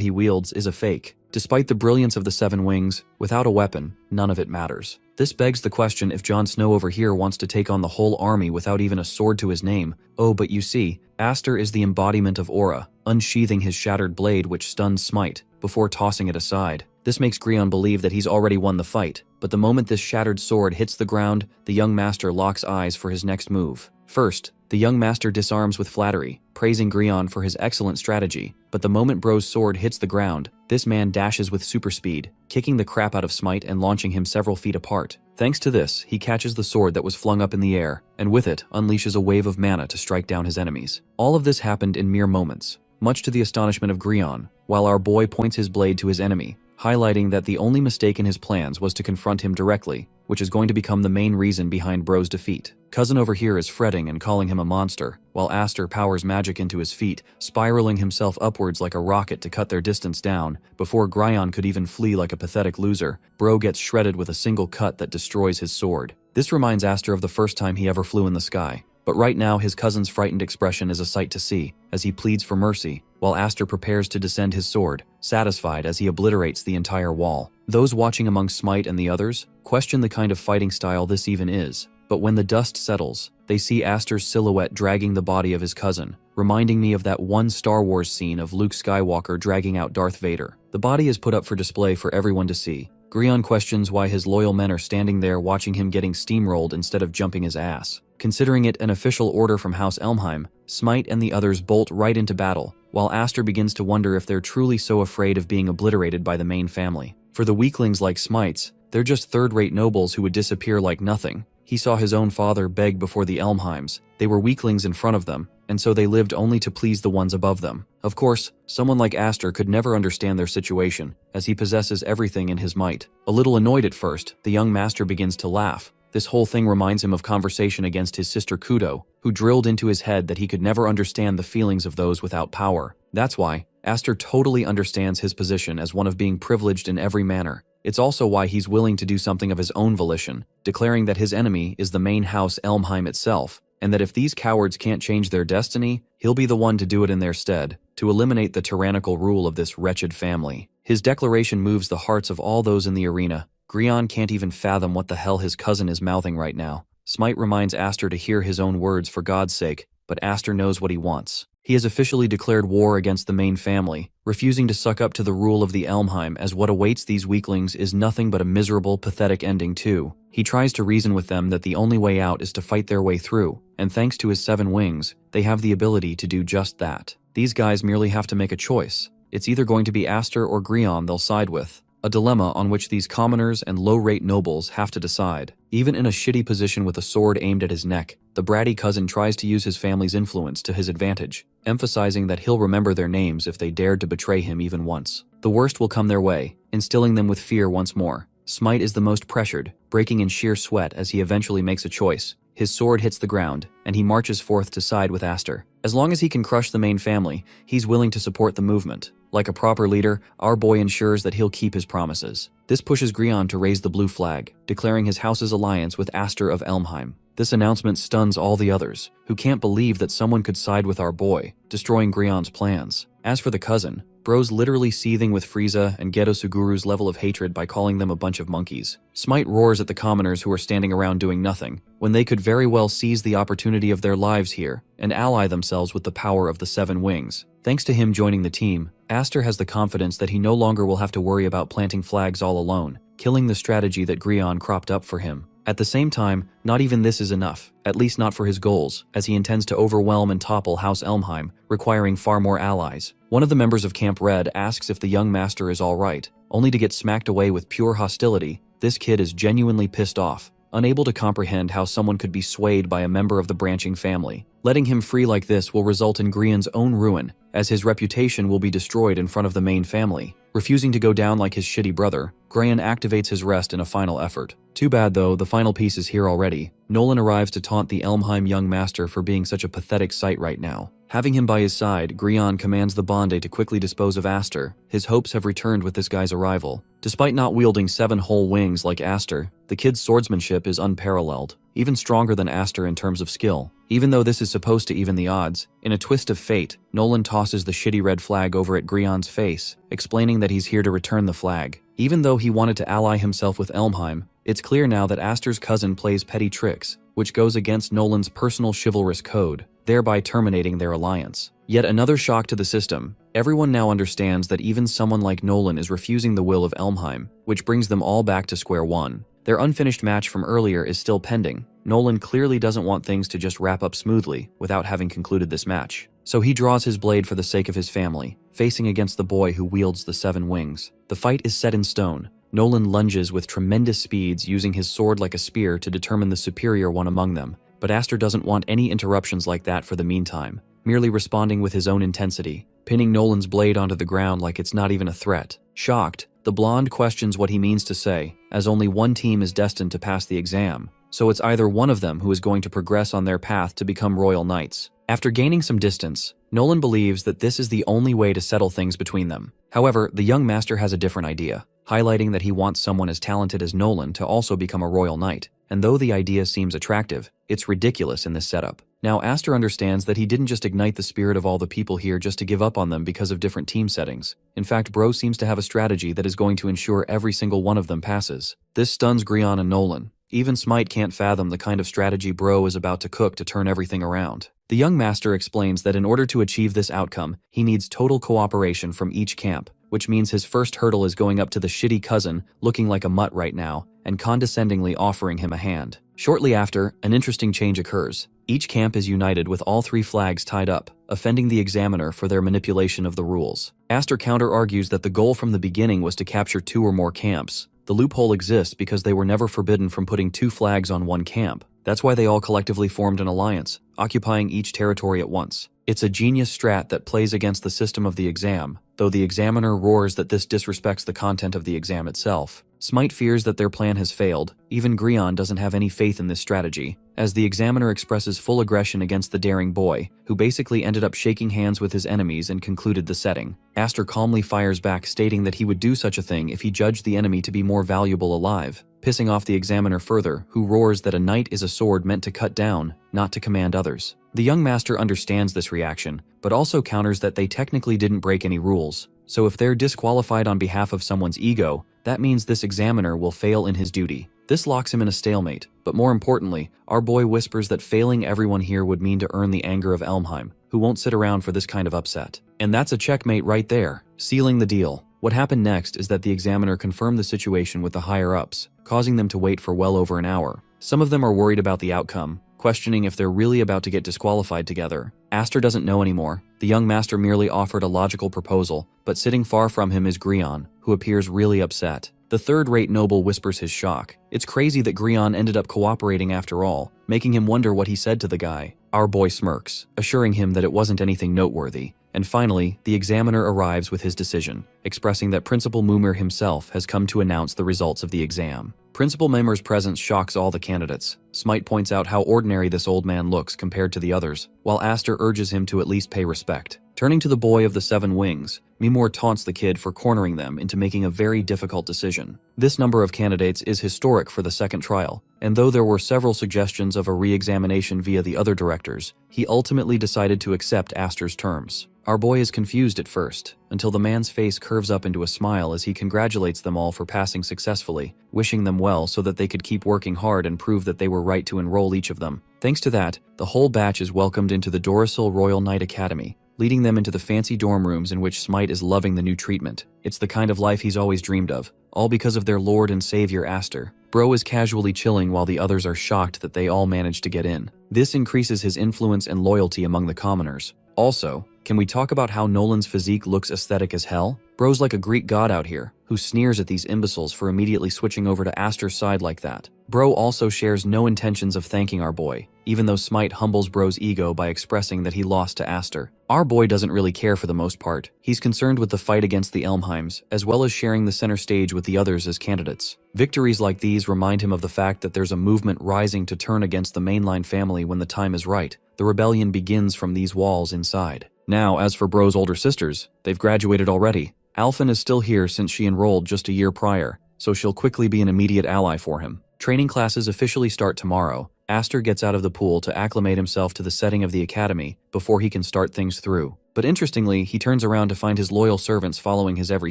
[SPEAKER 1] he wields is a fake. Despite the brilliance of the 7 wings, without a weapon, none of it matters. This begs the question if Jon Snow over here wants to take on the whole army without even a sword to his name. Oh, but you see, Aster is the embodiment of aura, unsheathing his shattered blade which stuns Smite, before tossing it aside. This makes Grion believe that he's already won the fight, but the moment this shattered sword hits the ground, the young master locks eyes for his next move. First, the young master disarms with flattery, praising Grion for his excellent strategy, but the moment Bro's sword hits the ground, this man dashes with super speed, kicking the crap out of Smite and launching him several feet apart. Thanks to this, he catches the sword that was flung up in the air, and with it, unleashes a wave of mana to strike down his enemies. All of this happened in mere moments, much to the astonishment of Grion, while our boy points his blade to his enemy, highlighting that the only mistake in his plans was to confront him directly, which is going to become the main reason behind Bro's defeat. Cousin over here is fretting and calling him a monster, while Aster powers magic into his feet, spiraling himself upwards like a rocket to cut their distance down. Before Grion could even flee like a pathetic loser, Bro gets shredded with a single cut that destroys his sword. This reminds Aster of the first time he ever flew in the sky. But right now his cousin's frightened expression is a sight to see, as he pleads for mercy, while Aster prepares to descend his sword, satisfied as he obliterates the entire wall. Those watching among Smite and the others question the kind of fighting style this even is, but when the dust settles, they see Aster's silhouette dragging the body of his cousin, reminding me of that one Star Wars scene of Luke Skywalker dragging out Darth Vader. The body is put up for display for everyone to see. Grion questions why his loyal men are standing there watching him getting steamrolled instead of jumping his ass. Considering it an official order from House Elmheim, Smite and the others bolt right into battle, while Aster begins to wonder if they're truly so afraid of being obliterated by the main family. For the weaklings like Smites, they're just third-rate nobles who would disappear like nothing. He saw his own father beg before the Elmheims. They were weaklings in front of them, and so they lived only to please the ones above them. Of course, someone like Aster could never understand their situation, as he possesses everything in his might. A little annoyed at first, the young master begins to laugh. This whole thing reminds him of conversation against his sister Kudo, who drilled into his head that he could never understand the feelings of those without power. That's why Aster totally understands his position as one of being privileged in every manner. It's also why he's willing to do something of his own volition, declaring that his enemy is the main house Elmheim itself, and that if these cowards can't change their destiny, he'll be the one to do it in their stead, to eliminate the tyrannical rule of this wretched family. His declaration moves the hearts of all those in the arena. Grion can't even fathom what the hell his cousin is mouthing right now. Smite reminds Aster to hear his own words for God's sake, but Aster knows what he wants. He has officially declared war against the main family, refusing to suck up to the rule of the Elmheim, as what awaits these weaklings is nothing but a miserable, pathetic ending too. He tries to reason with them that the only way out is to fight their way through, and thanks to his 7 wings, they have the ability to do just that. These guys merely have to make a choice. It's either going to be Aster or Grion they'll side with. A dilemma on which these commoners and low-rate nobles have to decide. Even in a shitty position with a sword aimed at his neck, the bratty cousin tries to use his family's influence to his advantage, emphasizing that he'll remember their names if they dared to betray him even once. The worst will come their way, instilling them with fear once more. Smite is the most pressured, breaking in sheer sweat as he eventually makes a choice. His sword hits the ground, and he marches forth to side with Aster. As long as he can crush the main family, he's willing to support the movement. Like a proper leader, our boy ensures that he'll keep his promises. This pushes Grion to raise the blue flag, declaring his house's alliance with Aster of Elmheim. This announcement stuns all the others, who can't believe that someone could side with our boy, destroying Grion's plans. As for the cousin, Bro's literally seething with Frieza and Geto Suguru's level of hatred by calling them a bunch of monkeys. Smite roars at the commoners who are standing around doing nothing, when they could very well seize the opportunity of their lives here and ally themselves with the power of the 7 wings. Thanks to him joining the team, Aster has the confidence that he no longer will have to worry about planting flags all alone, killing the strategy that Grion cropped up for him. At the same time, not even this is enough, at least not for his goals, as he intends to overwhelm and topple House Elmheim, requiring far more allies. One of the members of Camp Red asks if the young master is alright, only to get smacked away with pure hostility. This kid is genuinely pissed off, unable to comprehend how someone could be swayed by a member of the branching family. Letting him free like this will result in Grion's own ruin, as his reputation will be destroyed in front of the main family. Refusing to go down like his shitty brother, Grion activates his rest in a final effort. Too bad though, the final piece is here already. Nolan arrives to taunt the Elmheim young master for being such a pathetic sight right now. Having him by his side, Grion commands the Bonde to quickly dispose of Aster. His hopes have returned with this guy's arrival. Despite not wielding 7 whole wings like Aster, the kid's swordsmanship is unparalleled, even stronger than Aster in terms of skill. Even though this is supposed to even the odds, in a twist of fate, Nolan tosses the shitty red flag over at Grion's face, explaining that he's here to return the flag. Even though he wanted to ally himself with Elmheim, it's clear now that Aster's cousin plays petty tricks, which goes against Nolan's personal chivalrous code, thereby terminating their alliance. Yet another shock to the system. Everyone now understands that even someone like Nolan is refusing the will of Elmheim, which brings them all back to square one. Their unfinished match from earlier is still pending. Nolan clearly doesn't want things to just wrap up smoothly without having concluded this match. So he draws his blade for the sake of his family, facing against the boy who wields the 7 wings. The fight is set in stone. Nolan lunges with tremendous speeds, using his sword like a spear to determine the superior one among them. But Aster doesn't want any interruptions like that for the meantime, merely responding with his own intensity, pinning Nolan's blade onto the ground like it's not even a threat. Shocked, the blonde questions what he means to say, as only one team is destined to pass the exam, so it's either one of them who is going to progress on their path to become royal knights. After gaining some distance, Nolan believes that this is the only way to settle things between them. However, the young master has a different idea, highlighting that he wants someone as talented as Nolan to also become a royal knight. And though the idea seems attractive, it's ridiculous in this setup. Now Aster understands that he didn't just ignite the spirit of all the people here just to give up on them because of different team settings. In fact, Bro seems to have a strategy that is going to ensure every single one of them passes. This stuns Grion and Nolan. Even Smite can't fathom the kind of strategy Bro is about to cook to turn everything around. The young master explains that in order to achieve this outcome, he needs total cooperation from each camp, which means his first hurdle is going up to the shitty cousin, looking like a mutt right now, and condescendingly offering him a hand. Shortly after, an interesting change occurs. Each camp is united with all 3 flags tied up, offending the examiner for their manipulation of the rules. Aster counter-argues that the goal from the beginning was to capture 2 or more camps. The loophole exists because they were never forbidden from putting 2 flags on one camp. That's why they all collectively formed an alliance, occupying each territory at once. It's a genius strat that plays against the system of the exam, though the examiner roars that this disrespects the content of the exam itself. Smite fears that their plan has failed. Even Grion doesn't have any faith in this strategy, as the examiner expresses full aggression against the daring boy, who basically ended up shaking hands with his enemies and concluded the setting. Aster calmly fires back, stating that he would do such a thing if he judged the enemy to be more valuable alive, pissing off the examiner further, who roars that a knight is a sword meant to cut down, not to command others. The young master understands this reaction, but also counters that they technically didn't break any rules, so if they're disqualified on behalf of someone's ego, that means this examiner will fail in his duty. This locks him in a stalemate, but more importantly, our boy whispers that failing everyone here would mean to earn the anger of Elmheim, who won't sit around for this kind of upset. And that's a checkmate right there, sealing the deal. What happened next is that the examiner confirmed the situation with the higher-ups, causing them to wait for well over an hour. Some of them are worried about the outcome, questioning if they're really about to get disqualified together. Aster doesn't know anymore. The young master merely offered a logical proposal, but sitting far from him is Grion, who appears really upset. The third-rate noble whispers his shock. It's crazy that Grion ended up cooperating after all, making him wonder what he said to the guy. Our boy smirks, assuring him that it wasn't anything noteworthy. And finally, the examiner arrives with his decision, expressing that Principal Mumir himself has come to announce the results of the exam. Principal Mimir's presence shocks all the candidates. Smite points out how ordinary this old man looks compared to the others, while Aster urges him to at least pay respect. Turning to the boy of the 7 wings, Mimir taunts the kid for cornering them into making a very difficult decision. This number of candidates is historic for the second trial, and though there were several suggestions of a re-examination via the other directors, he ultimately decided to accept Aster's terms. Our boy is confused at first, until the man's face curves up into a smile as he congratulates them all for passing successfully, wishing them well so that they could keep working hard and prove that they were right to enroll each of them. Thanks to that, the whole batch is welcomed into the Dorosil Royal Knight Academy, leading them into the fancy dorm rooms in which Smite is loving the new treatment. It's the kind of life he's always dreamed of, all because of their lord and savior Aster. Bro is casually chilling while the others are shocked that they all managed to get in. This increases his influence and loyalty among the commoners. Also, can we talk about how Nolan's physique looks aesthetic as hell? Bro's like a Greek god out here, who sneers at these imbeciles for immediately switching over to Aster's side like that. Bro also shares no intentions of thanking our boy, even though Smite humbles Bro's ego by expressing that he lost to Aster. Our boy doesn't really care for the most part. He's concerned with the fight against the Elmheims, as well as sharing the center stage with the others as candidates. Victories like these remind him of the fact that there's a movement rising to turn against the mainline family when the time is right. The rebellion begins from these walls inside. Now, as for Bro's older sisters, they've graduated already. Alphen is still here since she enrolled just a year prior, so she'll quickly be an immediate ally for him. Training classes officially start tomorrow. Aster gets out of the pool to acclimate himself to the setting of the academy before he can start things through. But interestingly, he turns around to find his loyal servants following his every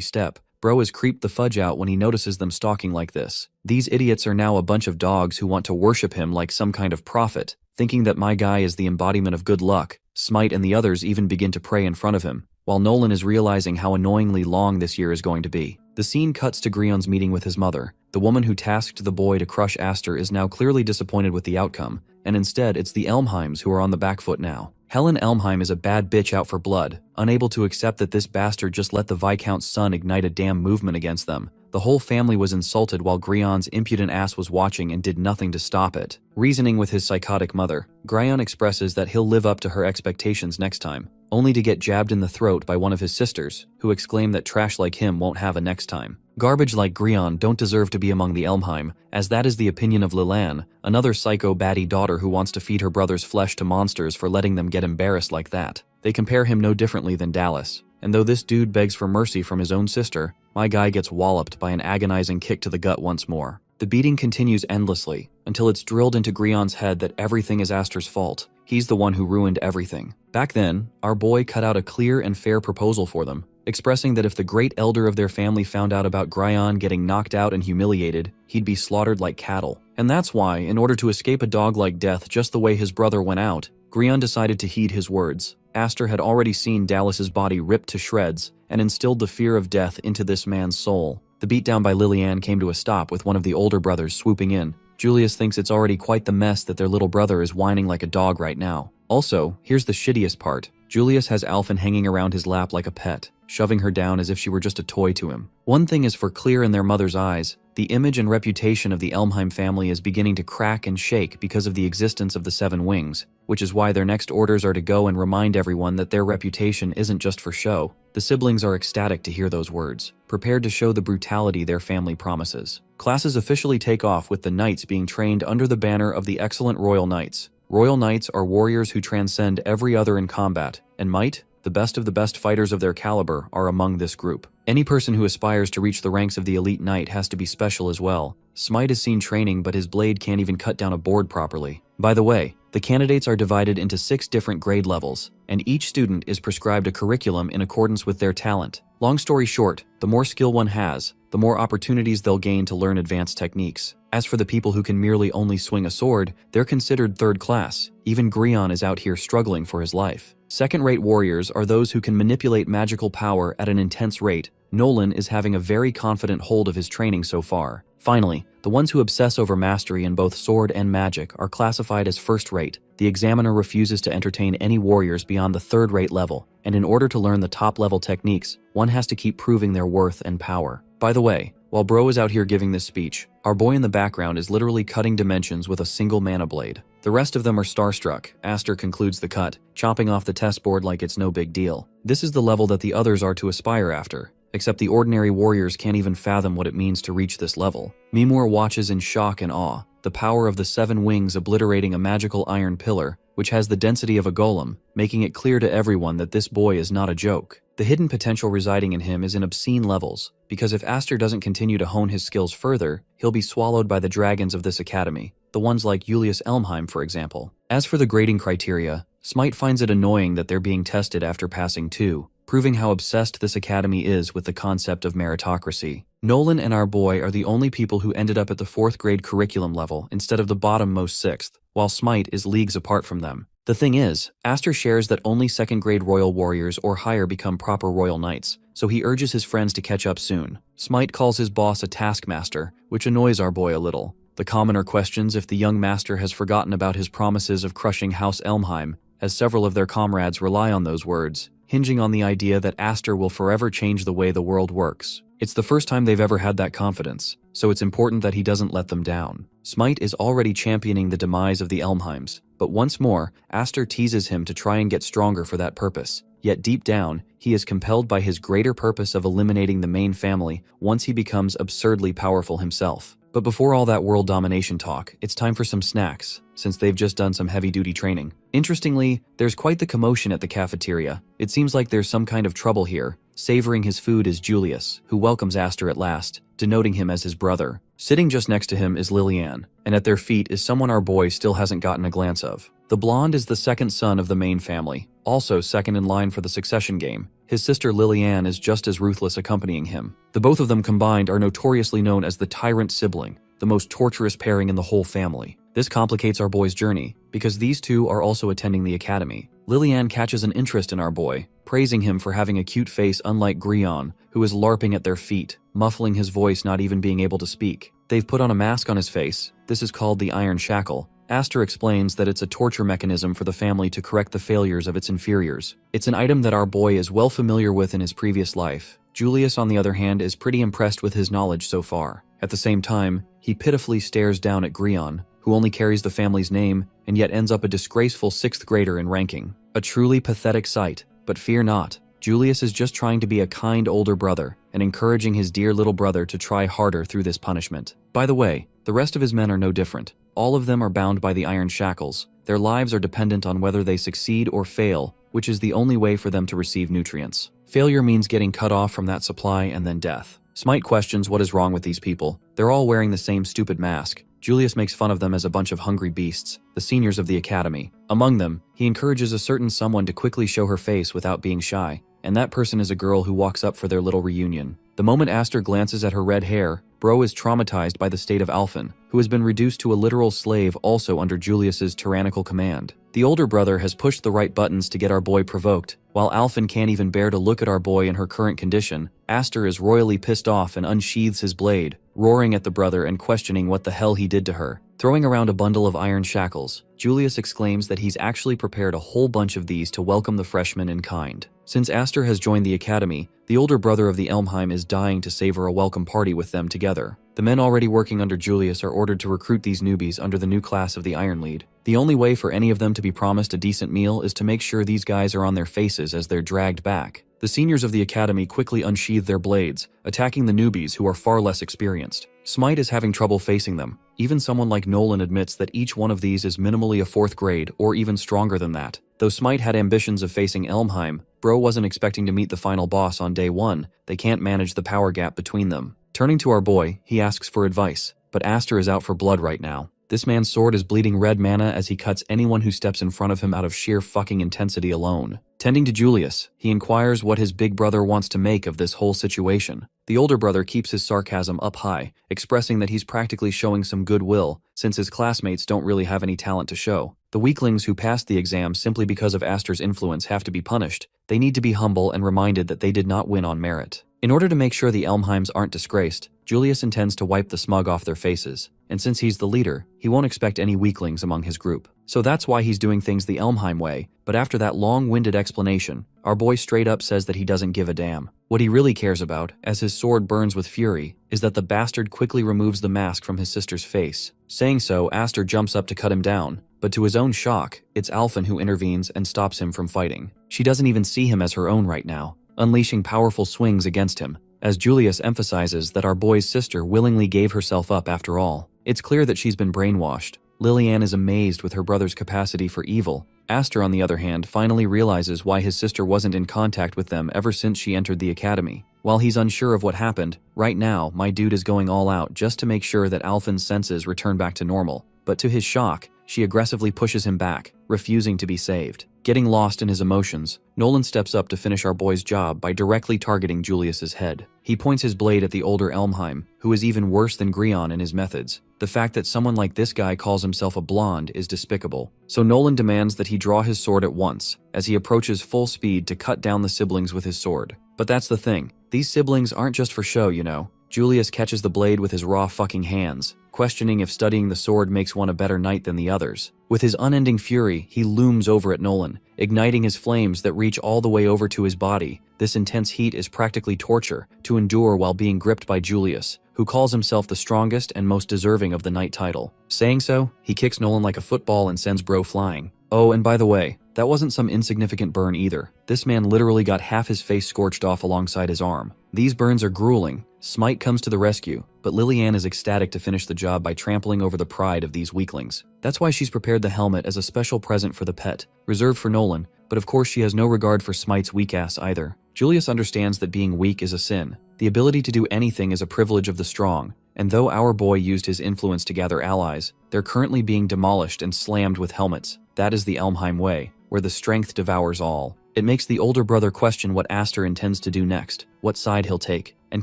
[SPEAKER 1] step. Bro is creeped the fudge out when he notices them stalking like this. These idiots are now a bunch of dogs who want to worship him like some kind of prophet, thinking that my guy is the embodiment of good luck. Smite and the others even begin to pray in front of him, while Nolan is realizing how annoyingly long this year is going to be. The scene cuts to Grion's meeting with his mother. The woman who tasked the boy to crush Aster is now clearly disappointed with the outcome, and instead it's the Elmheims who are on the back foot now. Helen Elmheim is a bad bitch out for blood, unable to accept that this bastard just let the Viscount's son ignite a damn movement against them. The whole family was insulted while Grion's impudent ass was watching and did nothing to stop it. Reasoning with his psychotic mother, Grion expresses that he'll live up to her expectations next time, only to get jabbed in the throat by one of his sisters, who exclaim that trash like him won't have a next time. Garbage like Grion don't deserve to be among the Elmheim, as that is the opinion of Lilan, another psycho baddie daughter who wants to feed her brother's flesh to monsters for letting them get embarrassed like that. They compare him no differently than Dallas, and though this dude begs for mercy from his own sister, my guy gets walloped by an agonizing kick to the gut once more. The beating continues endlessly, until it's drilled into Grion's head that everything is Aster's fault. He's the one who ruined everything. Back then, our boy cut out a clear and fair proposal for them, expressing that if the great elder of their family found out about Grion getting knocked out and humiliated, he'd be slaughtered like cattle. And that's why, in order to escape a dog-like death just the way his brother went out, Grion decided to heed his words. Aster had already seen Dallas's body ripped to shreds and instilled the fear of death into this man's soul. The beatdown by Liliane came to a stop with one of the older brothers swooping in. Julius thinks it's already quite the mess that their little brother is whining like a dog right now. Also, here's the shittiest part. Julius has Alphen hanging around his lap like a pet, shoving her down as if she were just a toy to him. One thing is for clear in their mother's eyes, the image and reputation of the Elmheim family is beginning to crack and shake because of the existence of the Seven Wings, which is why their next orders are to go and remind everyone that their reputation isn't just for show. The siblings are ecstatic to hear those words, prepared to show the brutality their family promises. Classes officially take off with the knights being trained under the banner of the excellent Royal Knights. Royal Knights are warriors who transcend every other in combat, and might, the best of the best fighters of their caliber, are among this group. Any person who aspires to reach the ranks of the elite knight has to be special as well. Smite has seen training, but his blade can't even cut down a board properly. By the way, the candidates are divided into 6 different grade levels, and each student is prescribed a curriculum in accordance with their talent. Long story short, the more skill one has, the more opportunities they'll gain to learn advanced techniques. As for the people who can merely only swing a sword, they're considered third class. Even Grion is out here struggling for his life. Second-rate warriors are those who can manipulate magical power at an intense rate. Nolan is having a very confident hold of his training so far. Finally, the ones who obsess over mastery in both sword and magic are classified as first-rate. The examiner refuses to entertain any warriors beyond the third-rate level, and in order to learn the top-level techniques, one has to keep proving their worth and power. By the way, while Bro is out here giving this speech, our boy in the background is literally cutting dimensions with a single mana blade. The rest of them are starstruck. Aster concludes the cut, chopping off the test board like it's no big deal. This is the level that the others are to aspire after, except the ordinary warriors can't even fathom what it means to reach this level. Mimur watches in shock and awe, the power of the 7 wings obliterating a magical iron pillar, which has the density of a golem, making it clear to everyone that this boy is not a joke. The hidden potential residing in him is in obscene levels, because if Aster doesn't continue to hone his skills further, he'll be swallowed by the dragons of this academy, the ones like Julius Elmheim, for example. As for the grading criteria, Smite finds it annoying that they're being tested after passing 2, proving how obsessed this academy is with the concept of meritocracy. Nolan and our boy are the only people who ended up at the 4th grade curriculum level instead of the bottom-most 6th, while Smite is leagues apart from them. The thing is, Aster shares that only 2nd grade royal warriors or higher become proper royal knights, so he urges his friends to catch up soon. Smite calls his boss a taskmaster, which annoys our boy a little. The commoner questions if the young master has forgotten about his promises of crushing House Elmheim, as several of their comrades rely on those words, hinging on the idea that Aster will forever change the way the world works. It's the first time they've ever had that confidence, so it's important that he doesn't let them down. Smite is already championing the demise of the Elmheims, but once more, Aster teases him to try and get stronger for that purpose. Yet deep down, he is compelled by his greater purpose of eliminating the main family once he becomes absurdly powerful himself. But before all that world domination talk, it's time for some snacks, since they've just done some heavy-duty training. Interestingly, there's quite the commotion at the cafeteria. It seems like there's some kind of trouble here. Savoring his food is Julius, who welcomes Aster at last, denoting him as his brother. Sitting just next to him is Liliane, and at their feet is someone our boy still hasn't gotten a glance of. The blonde is the 2nd son of the main family, also 2nd in line for the succession game. his sister Liliane is just as ruthless, accompanying him. The both of them combined are notoriously known as the tyrant sibling, the most torturous pairing in the whole family. This complicates our boy's journey, because these two are also attending the academy. Liliane catches an interest in our boy, praising him for having a cute face unlike Grion, who is LARPing at their feet, muffling his voice, not even being able to speak. They've put on a mask on his face. This is called the Iron Shackle. Aster explains that it's a torture mechanism for the family to correct the failures of its inferiors. It's an item that our boy is well familiar with in his previous life. Julius, on the other hand, is pretty impressed with his knowledge so far. At the same time, he pitifully stares down at Grion, who only carries the family's name and yet ends up a disgraceful 6th grader in ranking. A truly pathetic sight, but fear not. Julius is just trying to be a kind older brother and encouraging his dear little brother to try harder through this punishment. By the way, the rest of his men are no different. All of them are bound by the iron shackles. Their lives are dependent on whether they succeed or fail, which is the only way for them to receive nutrients. Failure means getting cut off from that supply and then death. Smite questions what is wrong with these people. They're all wearing the same stupid mask. Julius makes fun of them as a bunch of hungry beasts, the seniors of the academy. Among them, he encourages a certain someone to quickly show her face without being shy, and that person is a girl who walks up for their little reunion. The moment Aster glances at her red hair, Bro is traumatized by the state of Alphen, who has been reduced to a literal slave also under Julius's tyrannical command. The older brother has pushed the right buttons to get our boy provoked. While Alphen can't even bear to look at our boy in her current condition, Aster is royally pissed off and unsheathes his blade, roaring at the brother and questioning what the hell he did to her. Throwing around a bundle of iron shackles, Julius exclaims that he's actually prepared a whole bunch of these to welcome the freshman in kind. Since Aster has joined the academy, the older brother of the Elmheim is dying to savor a welcome party with them together. The men already working under Julius are ordered to recruit these newbies under the new class of the Iron Lead. The only way for any of them to be promised a decent meal is to make sure these guys are on their faces as they're dragged back. The seniors of the academy quickly unsheath their blades, attacking the newbies who are far less experienced. Smite is having trouble facing them. Even someone like Nolan admits that each one of these is minimally a 4th grade or even stronger than that. Though Smite had ambitions of facing Elmheim, Bro wasn't expecting to meet the final boss on day 1. They can't manage the power gap between them. Turning to our boy, he asks for advice, but Aster is out for blood right now. This man's sword is bleeding red mana as he cuts anyone who steps in front of him out of sheer fucking intensity alone. Tending to Julius, he inquires what his big brother wants to make of this whole situation. The older brother keeps his sarcasm up high, expressing that he's practically showing some goodwill, since his classmates don't really have any talent to show. The weaklings who passed the exam simply because of Aster's influence have to be punished. They need to be humble and reminded that they did not win on merit. In order to make sure the Elmheims aren't disgraced, Julius intends to wipe the smug off their faces, and since he's the leader, he won't expect any weaklings among his group. So that's why he's doing things the Elmheim way, but after that long-winded explanation, our boy straight up says that he doesn't give a damn. What he really cares about, as his sword burns with fury, is that the bastard quickly removes the mask from his sister's face. Saying so, Aster jumps up to cut him down, but to his own shock, it's Alphen who intervenes and stops him from fighting. She doesn't even see him as her own right now, unleashing powerful swings against him, as Julius emphasizes that our boy's sister willingly gave herself up after all. It's clear that she's been brainwashed. Liliane is amazed with her brother's capacity for evil. Aster, on the other hand, finally realizes why his sister wasn't in contact with them ever since she entered the academy. While he's unsure of what happened, right now, my dude is going all out just to make sure that Alphen's senses return back to normal. But to his shock, she aggressively pushes him back, refusing to be saved. Getting lost in his emotions, Nolan steps up to finish our boy's job by directly targeting Julius's head. He points his blade at the older Elmheim, who is even worse than Grion in his methods. The fact that someone like this guy calls himself a blonde is despicable. So Nolan demands that he draw his sword at once, as he approaches full speed to cut down the siblings with his sword. But that's the thing, these siblings aren't just for show, you know. Julius catches the blade with his raw fucking hands, questioning if studying the sword makes one a better knight than the others. With his unending fury, he looms over at Nolan, igniting his flames that reach all the way over to his body. This intense heat is practically torture to endure while being gripped by Julius, who calls himself the strongest and most deserving of the knight title. Saying so, he kicks Nolan like a football and sends Bro flying. Oh, and by the way, that wasn't some insignificant burn either. This man literally got half his face scorched off alongside his arm. These burns are grueling. Smite comes to the rescue, but Liliane is ecstatic to finish the job by trampling over the pride of these weaklings. That's why she's prepared the helmet as a special present for the pet, reserved for Nolan, but of course she has no regard for Smite's weak ass either. Julius understands that being weak is a sin. The ability to do anything is a privilege of the strong, and though our boy used his influence to gather allies, they're currently being demolished and slammed with helmets. That is the Elmheim way, where the strength devours all. It makes the older brother question what Aster intends to do next, what side he'll take, and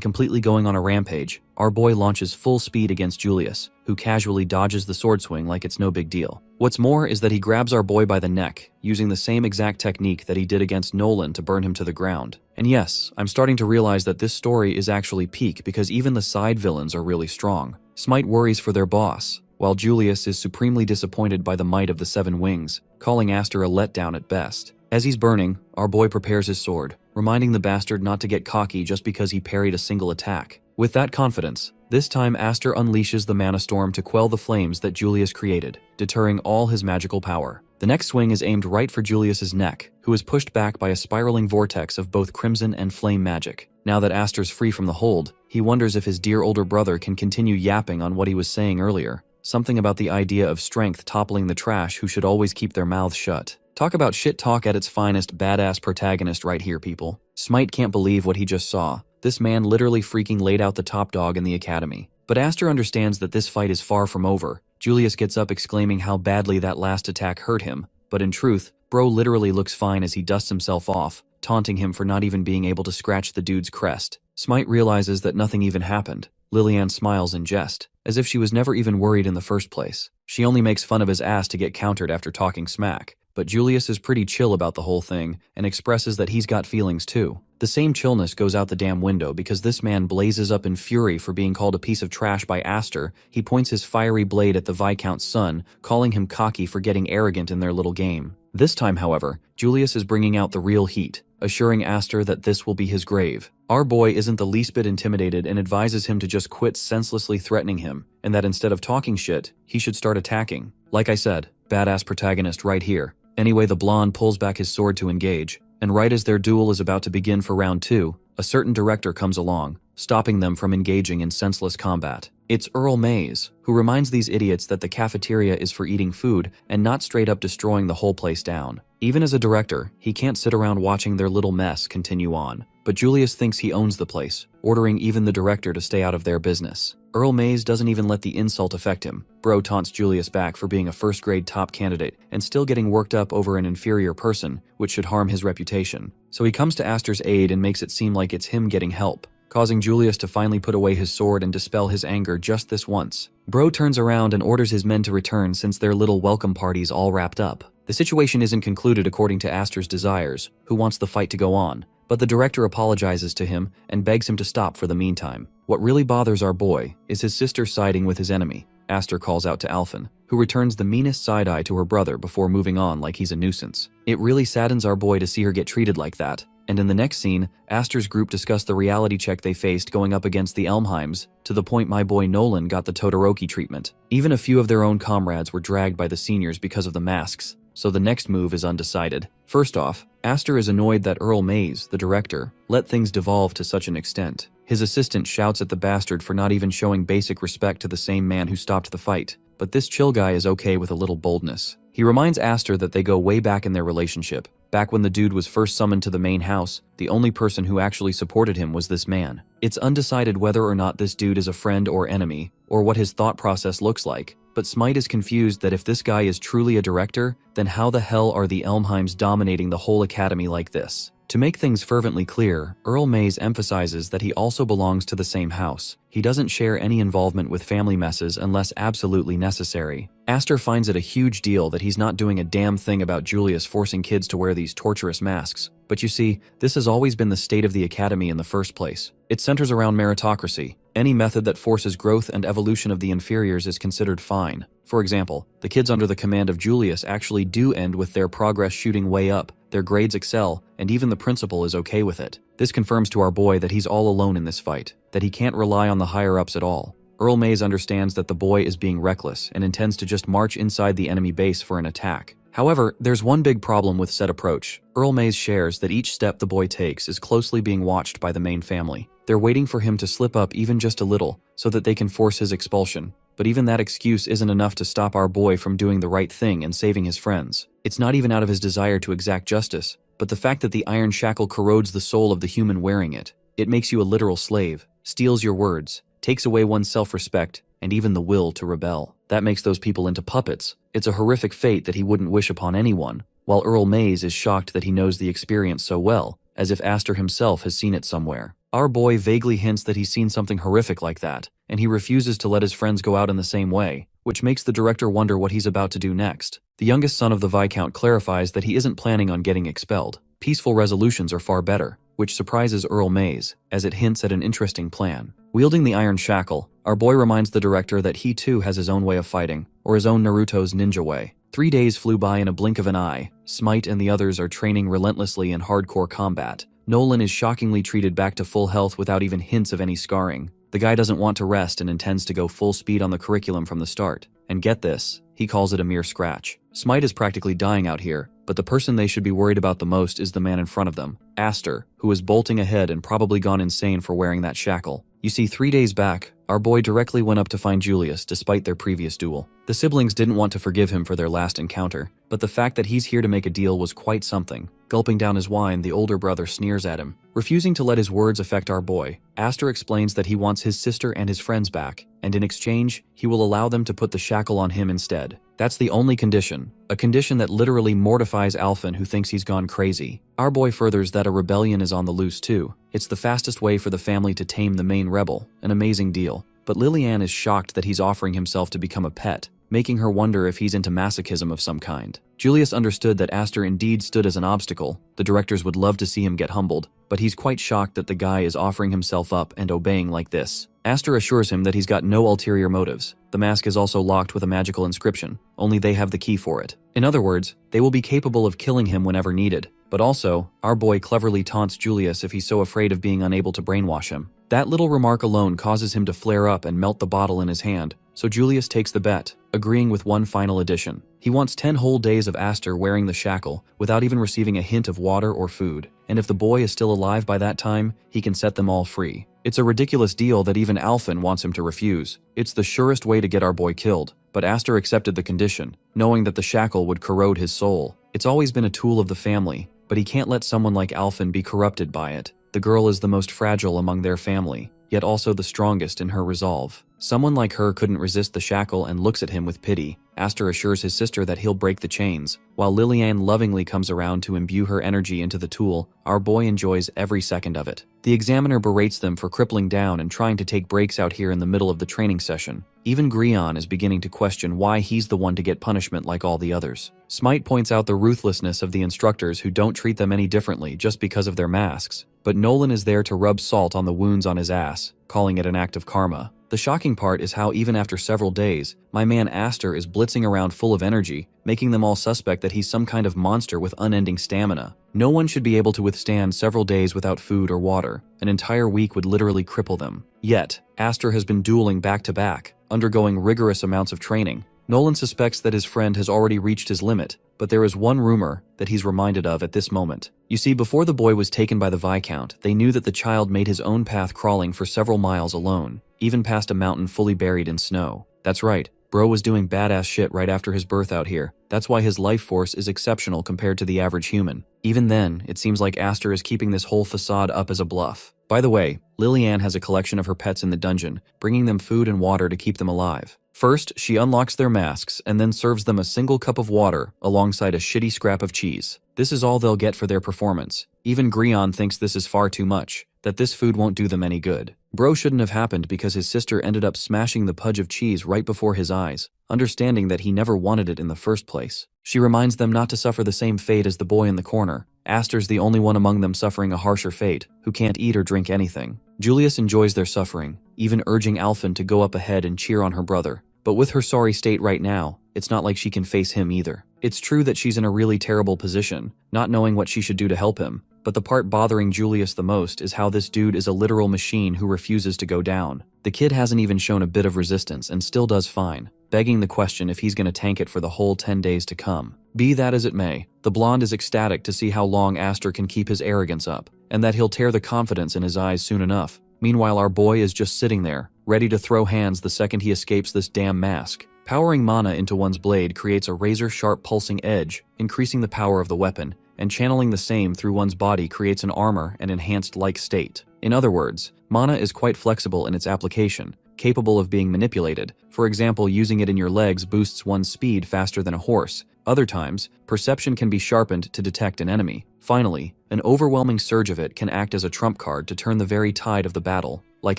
[SPEAKER 1] completely going on a rampage, our boy launches full speed against Julius, who casually dodges the sword swing like it's no big deal. What's more is that he grabs our boy by the neck, using the same exact technique that he did against Nolan to burn him to the ground. And yes, I'm starting to realize that this story is actually peak because even the side villains are really strong. Smite worries for their boss, while Julius is supremely disappointed by the might of the Seven Wings, calling Aster a letdown at best. As he's burning, our boy prepares his sword, reminding the bastard not to get cocky just because he parried a single attack. With that confidence, this time Aster unleashes the mana storm to quell the flames that Julius created, deterring all his magical power. The next swing is aimed right for Julius's neck, who is pushed back by a spiraling vortex of both crimson and flame magic. Now that Aster's free from the hold, he wonders if his dear older brother can continue yapping on what he was saying earlier. Something about the idea of strength toppling the trash who should always keep their mouths shut. Talk about shit talk at its finest, badass protagonist right here, people. Smite can't believe what he just saw. This man literally freaking laid out the top dog in the academy. But Aster understands that this fight is far from over. Julius gets up exclaiming how badly that last attack hurt him, but in truth, bro literally looks fine as he dusts himself off, taunting him for not even being able to scratch the dude's crest. Smite realizes that nothing even happened. Lillian smiles in jest, as if she was never even worried in the first place. She only makes fun of his ass to get countered after talking smack. But Julius is pretty chill about the whole thing and expresses that he's got feelings too. The same chillness goes out the damn window because this man blazes up in fury for being called a piece of trash by Aster. He points his fiery blade at the Viscount's son, calling him cocky for getting arrogant in their little game. This time, however, Julius is bringing out the real heat, assuring Aster that this will be his grave. Our boy isn't the least bit intimidated and advises him to just quit senselessly threatening him, and that instead of talking shit, he should start attacking. Like I said, badass protagonist right here. Anyway, the blonde pulls back his sword to engage, and right as their duel is about to begin for round 2, a certain director comes along, stopping them from engaging in senseless combat. It's Earl Mays, who reminds these idiots that the cafeteria is for eating food and not straight up destroying the whole place down. Even as a director, he can't sit around watching their little mess continue on. But Julius thinks he owns the place, ordering even the director to stay out of their business. Earl Mays doesn't even let the insult affect him. Bro taunts Julius back for being a first-grade top candidate and still getting worked up over an inferior person, which should harm his reputation. So he comes to Aster's aid and makes it seem like it's him getting help, causing Julius to finally put away his sword and dispel his anger just this once. Bro turns around and orders his men to return since their little welcome party's all wrapped up. The situation isn't concluded according to Aster's desires, who wants the fight to go on, but the director apologizes to him and begs him to stop for the meantime. What really bothers our boy is his sister siding with his enemy. Aster calls out to Alphen, who returns the meanest side-eye to her brother before moving on like he's a nuisance. It really saddens our boy to see her get treated like that, and in the next scene, Aster's group discuss the reality check they faced going up against the Elmheims, to the point my boy Nolan got the Todoroki treatment. Even a few of their own comrades were dragged by the seniors because of the masks, so the next move is undecided. First off, Aster is annoyed that Earl Mays, the director, let things devolve to such an extent. His assistant shouts at the bastard for not even showing basic respect to the same man who stopped the fight, but this chill guy is okay with a little boldness. He reminds Aster that they go way back in their relationship. Back when the dude was first summoned to the main house, the only person who actually supported him was this man. It's undecided whether or not this dude is a friend or enemy, or what his thought process looks like, but Smite is confused that if this guy is truly a director, then how the hell are the Elmheims dominating the whole academy like this? To make things fervently clear, Earl Mays emphasizes that he also belongs to the same house. He doesn't share any involvement with family messes unless absolutely necessary. Aster finds it a huge deal that he's not doing a damn thing about Julius forcing kids to wear these torturous masks. But you see, this has always been the state of the academy in the first place. It centers around meritocracy. Any method that forces growth and evolution of the inferiors is considered fine. For example, the kids under the command of Julius actually do end with their progress shooting way up, their grades excel, and even the principal is okay with it. This confirms to our boy that he's all alone in this fight, that he can't rely on the higher-ups at all. Earl Mays understands that the boy is being reckless and intends to just march inside the enemy base for an attack. However, there's one big problem with said approach. Earl Mays shares that each step the boy takes is closely being watched by the main family. They're waiting for him to slip up even just a little so that they can force his expulsion. But even that excuse isn't enough to stop our boy from doing the right thing and saving his friends. It's not even out of his desire to exact justice, but the fact that the iron shackle corrodes the soul of the human wearing it. It makes you a literal slave, steals your words, takes away one's self-respect, and even the will to rebel. That makes those people into puppets. It's a horrific fate that he wouldn't wish upon anyone. while Earl Mays is shocked that he knows the experience so well, as if Aster himself has seen it somewhere. Our boy vaguely hints that he's seen something horrific like that, and he refuses to let his friends go out in the same way, which makes the director wonder what he's about to do next. The youngest son of the Viscount clarifies that he isn't planning on getting expelled. Peaceful resolutions are far better, which surprises Earl Mays, as it hints at an interesting plan. Wielding the iron shackle, our boy reminds the director that he too has his own way of fighting, or his own Naruto's ninja way. 3 days flew by in a blink of an eye. Smite and the others are training relentlessly in hardcore combat. Nolan is shockingly treated back to full health without even hints of any scarring. The guy doesn't want to rest and intends to go full speed on the curriculum from the start. And get this, he calls it a mere scratch. Smite is practically dying out here, but the person they should be worried about the most is the man in front of them, Aster, who is bolting ahead and probably gone insane for wearing that shackle. You see, 3 days back, our boy directly went up to find Julius despite their previous duel. The siblings didn't want to forgive him for their last encounter, but the fact that he's here to make a deal was quite something. Gulping down his wine, the older brother sneers at him. Refusing to let his words affect our boy, Aster explains that he wants his sister and his friends back, and in exchange, he will allow them to put the shackle on him instead. That's the only condition, a condition that literally mortifies Alphen, who thinks he's gone crazy. Our boy furthers that a rebellion is on the loose too. It's the fastest way for the family to tame the main rebel, an amazing deal. But Lillian is shocked that he's offering himself to become a pet, making her wonder if he's into masochism of some kind. Julius understood that Aster indeed stood as an obstacle. The directors would love to see him get humbled, but he's quite shocked that the guy is offering himself up and obeying like this. Aster assures him that he's got no ulterior motives. The mask is also locked with a magical inscription, only they have the key for it. In other words, they will be capable of killing him whenever needed. But also, our boy cleverly taunts Julius if he's so afraid of being unable to brainwash him. That little remark alone causes him to flare up and melt the bottle in his hand, so Julius takes the bet, agreeing with one final addition. He wants 10 whole days of Aster wearing the shackle without even receiving a hint of water or food, and if the boy is still alive by that time, he can set them all free. It's a ridiculous deal that even Alphen wants him to refuse. It's the surest way to get our boy killed, but Aster accepted the condition, knowing that the shackle would corrode his soul. It's always been a tool of the family, but he can't let someone like Alphen be corrupted by it. The girl is the most fragile among their family, yet also the strongest in her resolve. Someone like her couldn't resist the shackle and looks at him with pity. Aster assures his sister that he'll break the chains, while Lillian lovingly comes around to imbue her energy into the tool. Our boy enjoys every second of it. The examiner berates them for crippling down and trying to take breaks out here in the middle of the training session. Even Grion is beginning to question why he's the one to get punishment like all the others. Smite points out the ruthlessness of the instructors who don't treat them any differently just because of their masks, but Nolan is there to rub salt on the wounds on his ass, calling it an act of karma. The shocking part is how even after several days, my man Aster is blitzing around full of energy, making them all suspect that he's some kind of monster with unending stamina. No one should be able to withstand several days without food or water. An entire week would literally cripple them. Yet, Aster has been dueling back to back, undergoing rigorous amounts of training. Nolan suspects that his friend has already reached his limit, but there is one rumor that he's reminded of at this moment. You see, before the boy was taken by the Viscount, they knew that the child made his own path crawling for several miles alone, even past a mountain fully buried in snow. That's right, bro was doing badass shit right after his birth out here. That's why his life force is exceptional compared to the average human. Even then, it seems like Aster is keeping this whole facade up as a bluff. By the way, Lillian has a collection of her pets in the dungeon, bringing them food and water to keep them alive. First, she unlocks their masks and then serves them a single cup of water alongside a shitty scrap of cheese. This is all they'll get for their performance. Even Grion thinks this is far too much, that this food won't do them any good. Bro shouldn't have happened because his sister ended up smashing the pudge of cheese right before his eyes, understanding that he never wanted it in the first place. She reminds them not to suffer the same fate as the boy in the corner. Aster's the only one among them suffering a harsher fate, who can't eat or drink anything. Julius enjoys their suffering, even urging Alphen to go up ahead and cheer on her brother. But with her sorry state right now, it's not like she can face him either. It's true that she's in a really terrible position, not knowing what she should do to help him, but the part bothering Julius the most is how this dude is a literal machine who refuses to go down. The kid hasn't even shown a bit of resistance and still does fine, begging the question if he's gonna tank it for the whole 10 days to come. Be that as it may, the blonde is ecstatic to see how long Aster can keep his arrogance up, and that he'll tear the confidence in his eyes soon enough. Meanwhile, our boy is just sitting there, ready to throw hands the second he escapes this damn mask. Powering mana into one's blade creates a razor-sharp pulsing edge, increasing the power of the weapon, and channeling the same through one's body creates an armor and enhanced like state. In other words, mana is quite flexible in its application, capable of being manipulated. For example, using it in your legs boosts one's speed faster than a horse, Other times, perception can be sharpened to detect an enemy. Finally, an overwhelming surge of it can act as a trump card to turn the very tide of the battle, like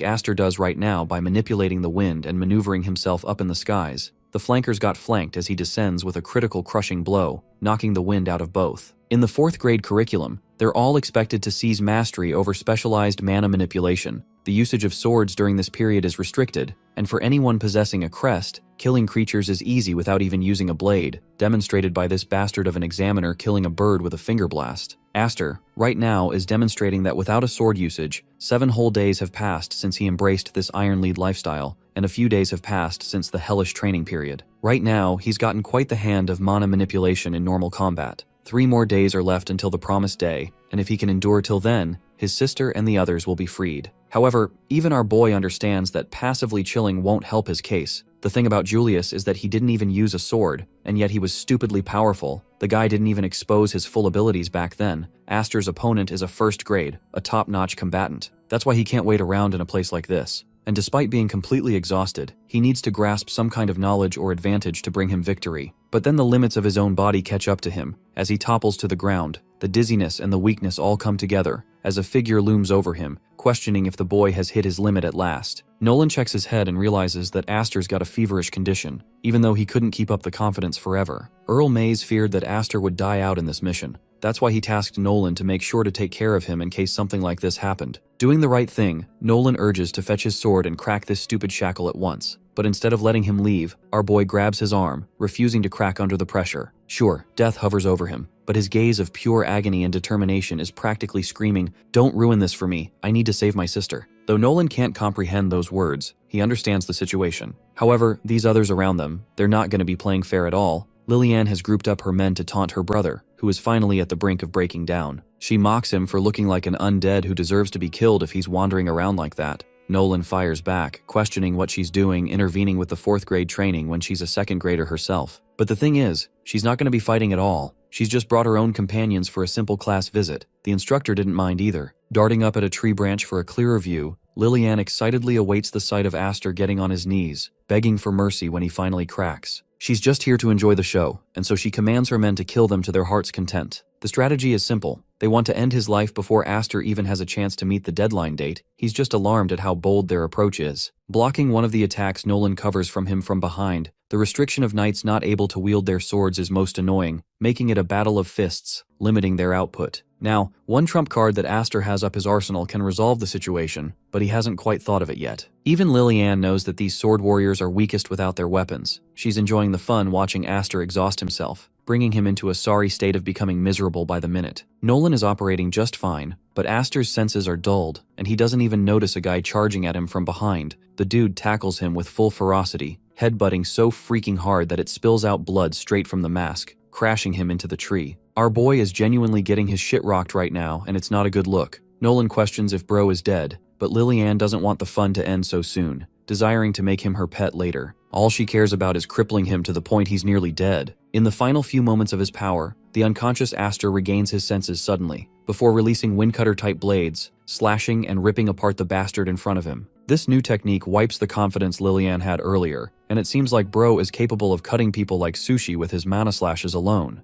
[SPEAKER 1] Aster does right now by manipulating the wind and maneuvering himself up in the skies. The flankers got flanked as he descends with a critical crushing blow, knocking the wind out of both. In the 4th grade curriculum, they're all expected to seize mastery over specialized mana manipulation. The usage of swords during this period is restricted, and for anyone possessing a crest, killing creatures is easy without even using a blade, demonstrated by this bastard of an examiner killing a bird with a finger blast. Aster, right now, is demonstrating that without a sword usage, 7 whole days have passed since he embraced this Iron Lead lifestyle, and a few days have passed since the hellish training period. Right now, he's gotten quite the hand of mana manipulation in normal combat. 3 more days are left until the promised day, and if he can endure till then, his sister and the others will be freed. However, even our boy understands that passively chilling won't help his case. The thing about Julius is that he didn't even use a sword, and yet he was stupidly powerful. The guy didn't even expose his full abilities back then. Aster's opponent is a 1st grade, a top-notch combatant. That's why he can't wait around in a place like this. And despite being completely exhausted, he needs to grasp some kind of knowledge or advantage to bring him victory. But then the limits of his own body catch up to him. As he topples to the ground, the dizziness and the weakness all come together, as a figure looms over him, questioning if the boy has hit his limit at last. Nolan checks his head and realizes that Aster's got a feverish condition, even though he couldn't keep up the confidence forever. Earl Mays feared that Aster would die out in this mission. That's why he tasked Nolan to make sure to take care of him in case something like this happened. Doing the right thing, Nolan urges to fetch his sword and crack this stupid shackle at once. But instead of letting him leave, our boy grabs his arm, refusing to crack under the pressure. Sure, death hovers over him, but his gaze of pure agony and determination is practically screaming, "Don't ruin this for me, I need to save my sister." Though Nolan can't comprehend those words, he understands the situation. However, these others around them, they're not going to be playing fair at all. Lillian has grouped up her men to taunt her brother, who is finally at the brink of breaking down. She mocks him for looking like an undead who deserves to be killed if he's wandering around like that. Nolan fires back, questioning what she's doing, intervening with the 4th grade training when she's a 2nd grader herself. But the thing is, she's not going to be fighting at all. She's just brought her own companions for a simple class visit. The instructor didn't mind either. Darting up at a tree branch for a clearer view, Lillian excitedly awaits the sight of Aster getting on his knees, begging for mercy when he finally cracks. She's just here to enjoy the show, and so she commands her men to kill them to their heart's content. The strategy is simple. They want to end his life before Aster even has a chance to meet the deadline date. He's just alarmed at how bold their approach is. Blocking one of the attacks Nolan covers from him from behind, the restriction of knights not able to wield their swords is most annoying, making it a battle of fists, limiting their output. Now, one trump card that Aster has up his arsenal can resolve the situation, but he hasn't quite thought of it yet. Even Lillian knows that these sword warriors are weakest without their weapons. She's enjoying the fun watching Aster exhaust himself, bringing him into a sorry state of becoming miserable by the minute. Nolan is operating just fine, but Aster's senses are dulled, and he doesn't even notice a guy charging at him from behind. The dude tackles him with full ferocity, headbutting so freaking hard that it spills out blood straight from the mask, crashing him into the tree. Our boy is genuinely getting his shit rocked right now, and it's not a good look. Nolan questions if bro is dead, but Lillian doesn't want the fun to end so soon, desiring to make him her pet later. All she cares about is crippling him to the point he's nearly dead. In the final few moments of his power, the unconscious Aster regains his senses suddenly, before releasing windcutter-type blades, slashing and ripping apart the bastard in front of him. This new technique wipes the confidence Lillian had earlier, and it seems like bro is capable of cutting people like sushi with his mana slashes alone.